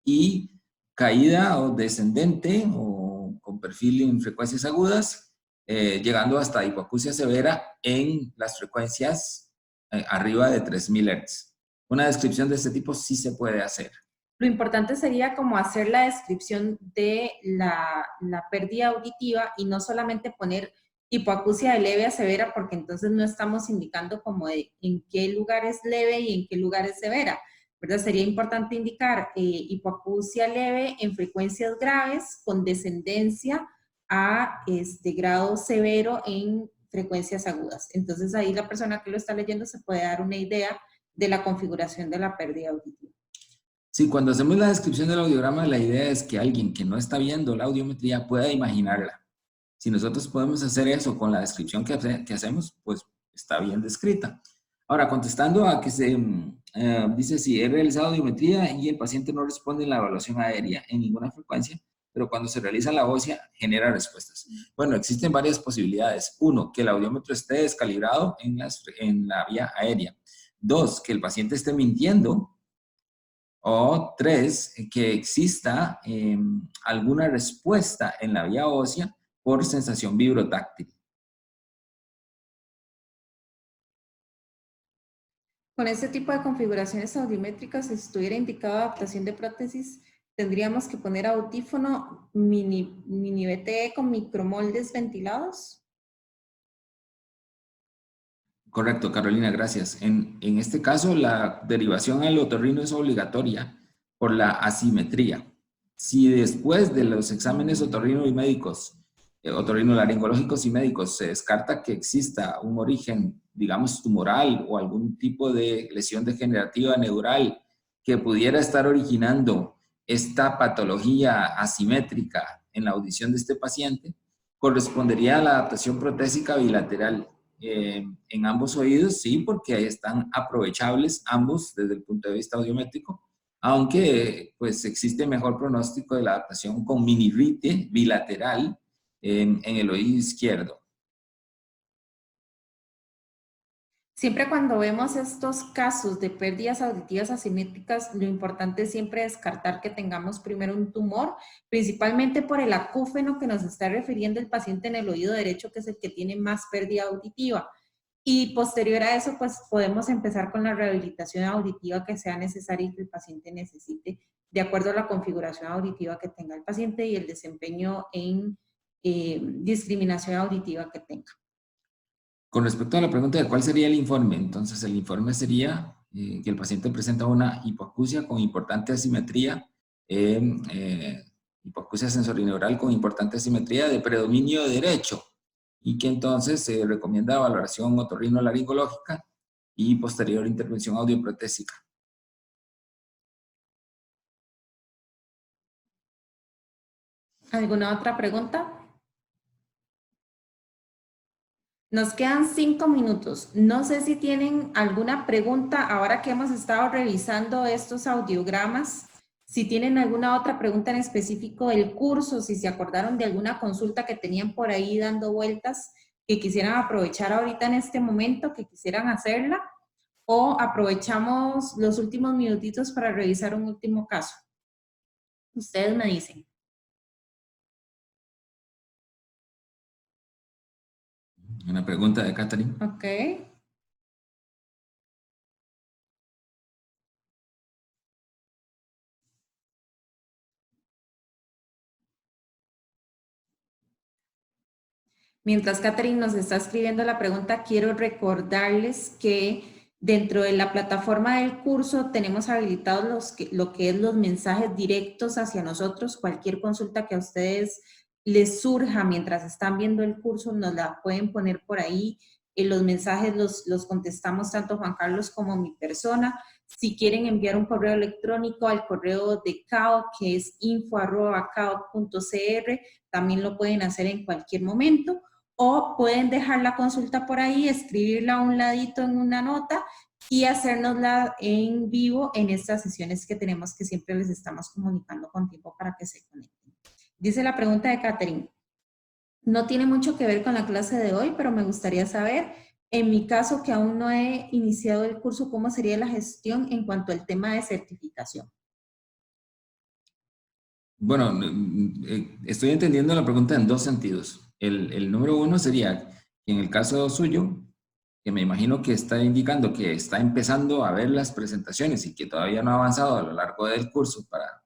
Speaker 3: y caída o descendente o con perfil en frecuencias agudas, llegando hasta hipoacusia severa en las frecuencias arriba de 3000 Hz. Una descripción de este tipo sí se puede hacer.
Speaker 1: Lo importante sería como hacer la descripción de la pérdida auditiva y no solamente poner hipoacusia de leve a severa, porque entonces no estamos indicando como de en qué lugar es leve y en qué lugar es severa, ¿verdad? Sería importante indicar hipoacusia leve en frecuencias graves con descendencia a grado severo en frecuencias agudas. Entonces ahí la persona que lo está leyendo se puede dar una idea de la configuración de la pérdida auditiva.
Speaker 3: Sí, cuando hacemos la descripción del audiograma, la idea es que alguien que no está viendo la audiometría pueda imaginarla. Si nosotros podemos hacer eso con la descripción que hacemos, pues está bien descrita. Ahora, contestando a que se dice si he realizado audiometría y el paciente no responde en la evaluación aérea en ninguna frecuencia, pero cuando se realiza la ósea genera respuestas. Bueno, existen varias posibilidades. Uno, que el audiómetro esté descalibrado en la vía aérea. Dos, que el paciente esté mintiendo. O tres, que exista alguna respuesta en la vía ósea por sensación vibrotáctil.
Speaker 1: Con este tipo de configuraciones audiométricas, si estuviera indicado adaptación de prótesis, tendríamos que poner audífono mini BTE con micromoldes ventilados.
Speaker 3: Correcto, Carolina, gracias. En este caso, la derivación al otorrino es obligatoria por la asimetría. Si después de los exámenes otorrino y médicos, otorrinolaringológicos y médicos, se descarta que exista un origen, digamos, tumoral o algún tipo de lesión degenerativa neural que pudiera estar originando esta patología asimétrica en la audición de este paciente, correspondería a la adaptación protésica bilateral. En ambos oídos, sí, porque están aprovechables ambos desde el punto de vista audiométrico, aunque pues existe mejor pronóstico de la adaptación con mini rite bilateral en el oído izquierdo.
Speaker 1: Siempre cuando vemos estos casos de pérdidas auditivas asimétricas, lo importante es siempre descartar que tengamos primero un tumor, principalmente por el acúfeno que nos está refiriendo el paciente en el oído derecho, que es el que tiene más pérdida auditiva. Y posterior a eso, pues podemos empezar con la rehabilitación auditiva que sea necesaria y que el paciente necesite, de acuerdo a la configuración auditiva que tenga el paciente y el desempeño en discriminación auditiva que tenga.
Speaker 3: Con respecto a la pregunta de cuál sería el informe, entonces el informe sería que el paciente presenta una hipoacusia con importante asimetría, hipoacusia sensorineural con importante asimetría de predominio derecho, y que entonces se recomienda valoración otorrinolaringológica y posterior intervención audioprotésica.
Speaker 1: ¿Alguna otra pregunta? Nos quedan 5 minutos. No sé si tienen alguna pregunta ahora que hemos estado revisando estos audiogramas. Si tienen alguna otra pregunta en específico del curso, si se acordaron de alguna consulta que tenían por ahí dando vueltas, que quisieran aprovechar ahorita en este momento, que quisieran hacerla, o aprovechamos los últimos minutitos para revisar un último caso. Ustedes me dicen.
Speaker 3: Una pregunta de Catherine.
Speaker 1: Ok. Mientras Catherine nos está escribiendo la pregunta, quiero recordarles que dentro de la plataforma del curso tenemos habilitados lo que es los mensajes directos hacia nosotros. Cualquier consulta que a ustedes les surja mientras están viendo el curso, nos la pueden poner por ahí. Los mensajes los contestamos tanto Juan Carlos como mi persona. Si quieren enviar un correo electrónico al correo de CAO, que es info@cao.cr, también lo pueden hacer en cualquier momento. O pueden dejar la consulta por ahí, escribirla a un ladito en una nota y hacérnosla en vivo en estas sesiones que tenemos, que siempre les estamos comunicando con tiempo para que se conecten. Dice la pregunta de Catherine: no tiene mucho que ver con la clase de hoy, pero me gustaría saber, en mi caso que aún no he iniciado el curso, ¿cómo sería la gestión en cuanto al tema de certificación?
Speaker 3: Bueno, estoy entendiendo la pregunta en dos sentidos. El número uno sería que en el caso suyo, que me imagino que está indicando que está empezando a ver las presentaciones y que todavía no ha avanzado a lo largo del curso, para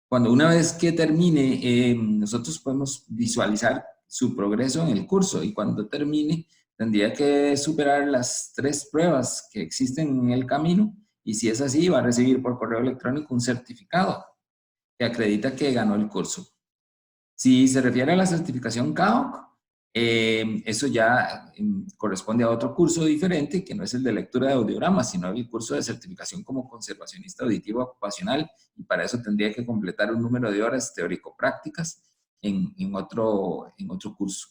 Speaker 3: cuando una vez que termine, nosotros podemos visualizar su progreso en el curso, y cuando termine tendría que superar las 3 pruebas que existen en el camino, y si es así va a recibir por correo electrónico un certificado que acredita que ganó el curso. Si se refiere a la certificación CAOC, eso ya corresponde a otro curso diferente, que no es el de lectura de audiogramas, sino el curso de certificación como conservacionista auditivo ocupacional, y para eso tendría que completar un número de horas teórico-prácticas en otro curso.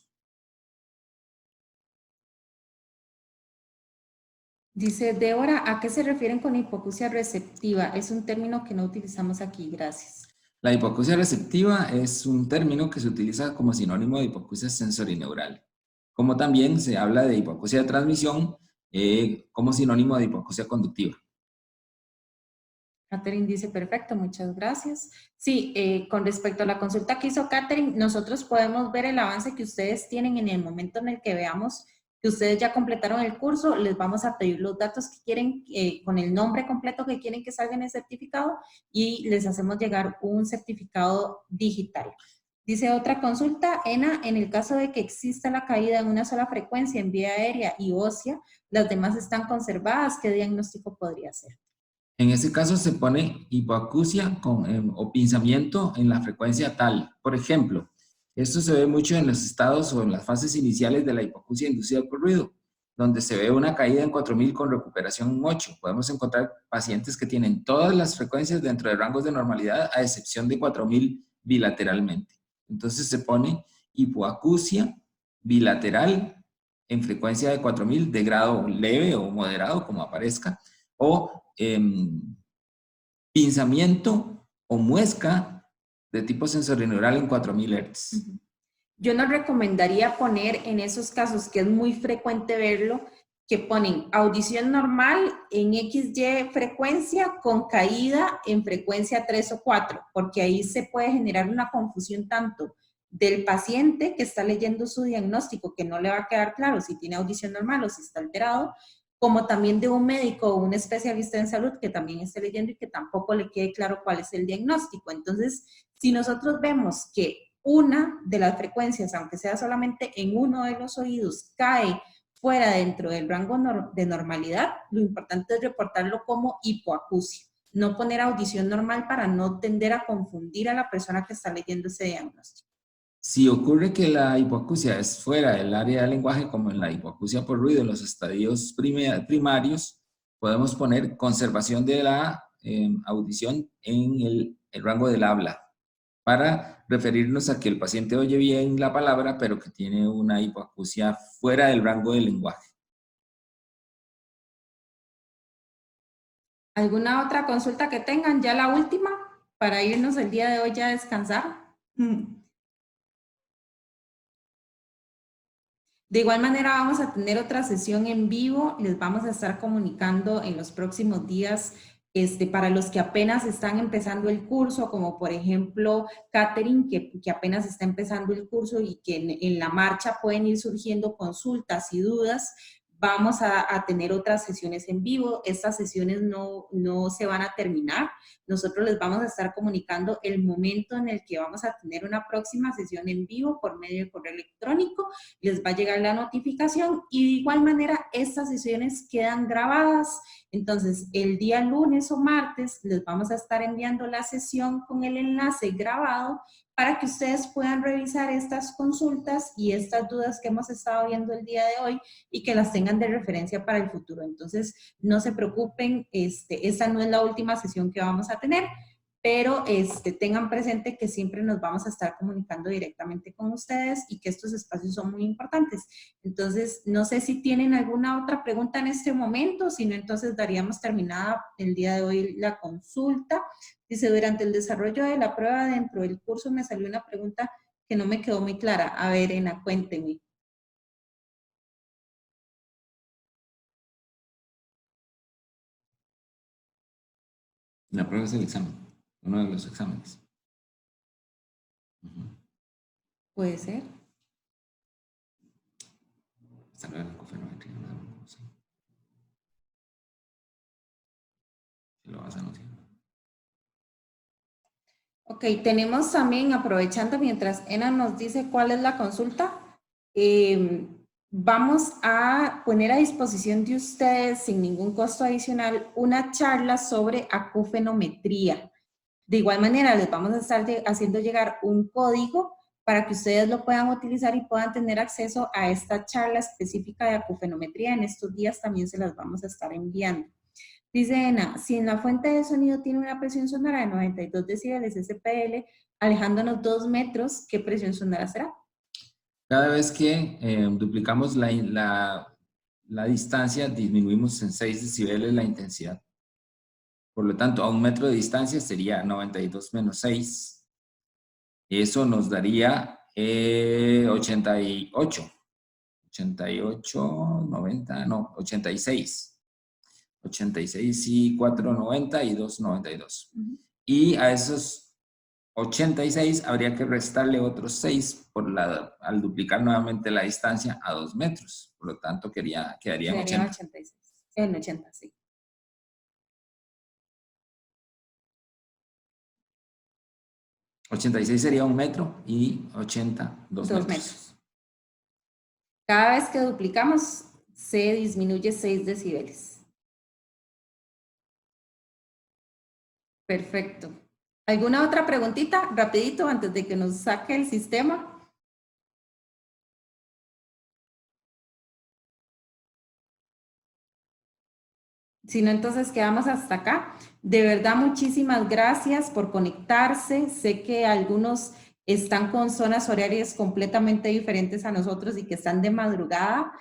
Speaker 1: Dice Débora, ¿a qué se refieren con hipoacusia receptiva? Es un término que no utilizamos aquí, gracias.
Speaker 3: La hipoacusia receptiva es un término que se utiliza como sinónimo de hipoacusia sensorineural, como también se habla de hipoacusia de transmisión como sinónimo de hipoacusia conductiva.
Speaker 1: Catherine dice, perfecto, muchas gracias. Sí, con respecto a la consulta que hizo Catherine, nosotros podemos ver el avance que ustedes tienen en el momento en el que veamos que ustedes ya completaron el curso. Les vamos a pedir los datos que quieren, con el nombre completo que quieren que salga en el certificado, y les hacemos llegar un certificado digital. Dice otra consulta, Ena, en el caso de que exista la caída en una sola frecuencia en vía aérea y ósea, las demás están conservadas, ¿qué diagnóstico podría ser?
Speaker 3: En ese caso se pone hipoacusia o pinzamiento en la frecuencia tal. Por ejemplo, esto se ve mucho en los estados o en las fases iniciales de la hipoacusia inducida por ruido, donde se ve una caída en 4000 con recuperación en 8. Podemos encontrar pacientes que tienen todas las frecuencias dentro de rangos de normalidad, a excepción de 4000 bilateralmente. Entonces se pone hipoacusia bilateral en frecuencia de 4000 de grado leve o moderado, como aparezca, o pinzamiento o muesca de tipo sensorineural en 4000 Hz.
Speaker 1: Yo no recomendaría poner en esos casos, que es muy frecuente verlo, que ponen audición normal en XY frecuencia con caída en frecuencia 3 o 4, porque ahí se puede generar una confusión tanto del paciente que está leyendo su diagnóstico, que no le va a quedar claro si tiene audición normal o si está alterado, como también de un médico o un especialista en salud que también esté leyendo y que tampoco le quede claro cuál es el diagnóstico. Entonces, si nosotros vemos que una de las frecuencias, aunque sea solamente en uno de los oídos, cae fuera dentro del rango de normalidad, lo importante es reportarlo como hipoacusia, no poner audición normal para no tender a confundir a la persona que está leyendo ese diagnóstico.
Speaker 3: Si ocurre que la hipoacusia es fuera del área del lenguaje, como en la hipoacusia por ruido en los estadios primarios, podemos poner conservación de la audición en el rango del habla, para referirnos a que el paciente oye bien la palabra, pero que tiene una hipoacusia fuera del rango del lenguaje.
Speaker 1: ¿Alguna otra consulta que tengan? Ya la última, para irnos el día de hoy ya a descansar. De igual manera vamos a tener otra sesión en vivo, les vamos a estar comunicando en los próximos días para los que apenas están empezando el curso, como por ejemplo Catherine, que apenas está empezando el curso y que en la marcha pueden ir surgiendo consultas y dudas. Vamos a tener otras sesiones en vivo, estas sesiones no se van a terminar, nosotros les vamos a estar comunicando el momento en el que vamos a tener una próxima sesión en vivo por medio de correo electrónico, les va a llegar la notificación y de igual manera estas sesiones quedan grabadas. Entonces, el día lunes o martes les vamos a estar enviando la sesión con el enlace grabado para que ustedes puedan revisar estas consultas y estas dudas que hemos estado viendo el día de hoy y que las tengan de referencia para el futuro. Entonces, no se preocupen, esta no es la última sesión que vamos a tener, pero tengan presente que siempre nos vamos a estar comunicando directamente con ustedes y que estos espacios son muy importantes. Entonces, no sé si tienen alguna otra pregunta en este momento, si no, entonces daríamos terminada el día de hoy la consulta. Dice, durante el desarrollo de la prueba dentro del curso me salió una pregunta que no me quedó muy clara. A ver, Ena, cuéntenme.
Speaker 3: La prueba es el examen, uno de los exámenes.
Speaker 1: ¿Puede ser?
Speaker 3: Lo vas a anunciar.
Speaker 1: Ok, tenemos también, aprovechando mientras Ena nos dice cuál es la consulta, vamos a poner a disposición de ustedes, sin ningún costo adicional, una charla sobre acufenometría. De igual manera, les vamos a estar haciendo llegar un código para que ustedes lo puedan utilizar y puedan tener acceso a esta charla específica de acufenometría. En estos días también se las vamos a estar enviando. Dice Ena, si en la fuente de sonido tiene una presión sonora de 92 decibeles SPL, alejándonos 2 metros, ¿qué presión sonora será?
Speaker 3: Cada vez que duplicamos la distancia, disminuimos en 6 decibeles la intensidad. Por lo tanto, a 1 metro de distancia sería 92 menos 6. Eso nos daría 88. 88, 90, no, 86. 86 y 4, 90 y 2, 92. Y a esos 86 habría que restarle otros 6 al duplicar nuevamente la distancia a 2 metros. Por lo tanto, quedaría en 80.
Speaker 1: 86. En 80, sí.
Speaker 3: $86 sería 1 metro y 80, 2 metros.
Speaker 1: Cada vez que duplicamos, se disminuye 6 decibeles. Perfecto. ¿Alguna otra preguntita? Rapidito, antes de que nos saque el sistema. Si no, entonces quedamos hasta acá. De verdad, muchísimas gracias por conectarse. Sé que algunos están con zonas horarias completamente diferentes a nosotros y que están de madrugada.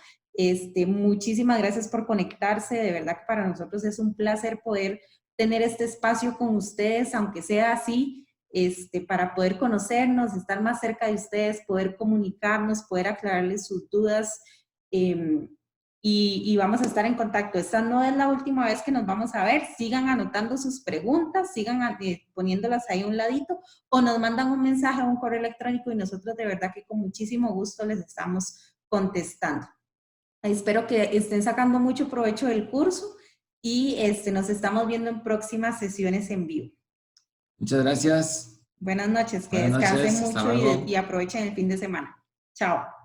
Speaker 1: Muchísimas gracias por conectarse. De verdad que para nosotros es un placer poder tener este espacio con ustedes, aunque sea así, para poder conocernos, estar más cerca de ustedes, poder comunicarnos, poder aclararles sus dudas. y vamos a estar en contacto. Esta no es la última vez que nos vamos a ver. Sigan anotando sus preguntas, sigan poniéndolas ahí a un ladito o nos mandan un mensaje o un correo electrónico y nosotros de verdad que con muchísimo gusto les estamos contestando. Espero que estén sacando mucho provecho del curso y nos estamos viendo en próximas sesiones en vivo.
Speaker 3: Muchas gracias.
Speaker 1: Buenas noches, que
Speaker 3: Buenas noches,
Speaker 1: descansen
Speaker 3: hasta
Speaker 1: mucho
Speaker 3: luego.
Speaker 1: y aprovechen el fin de semana. Chao.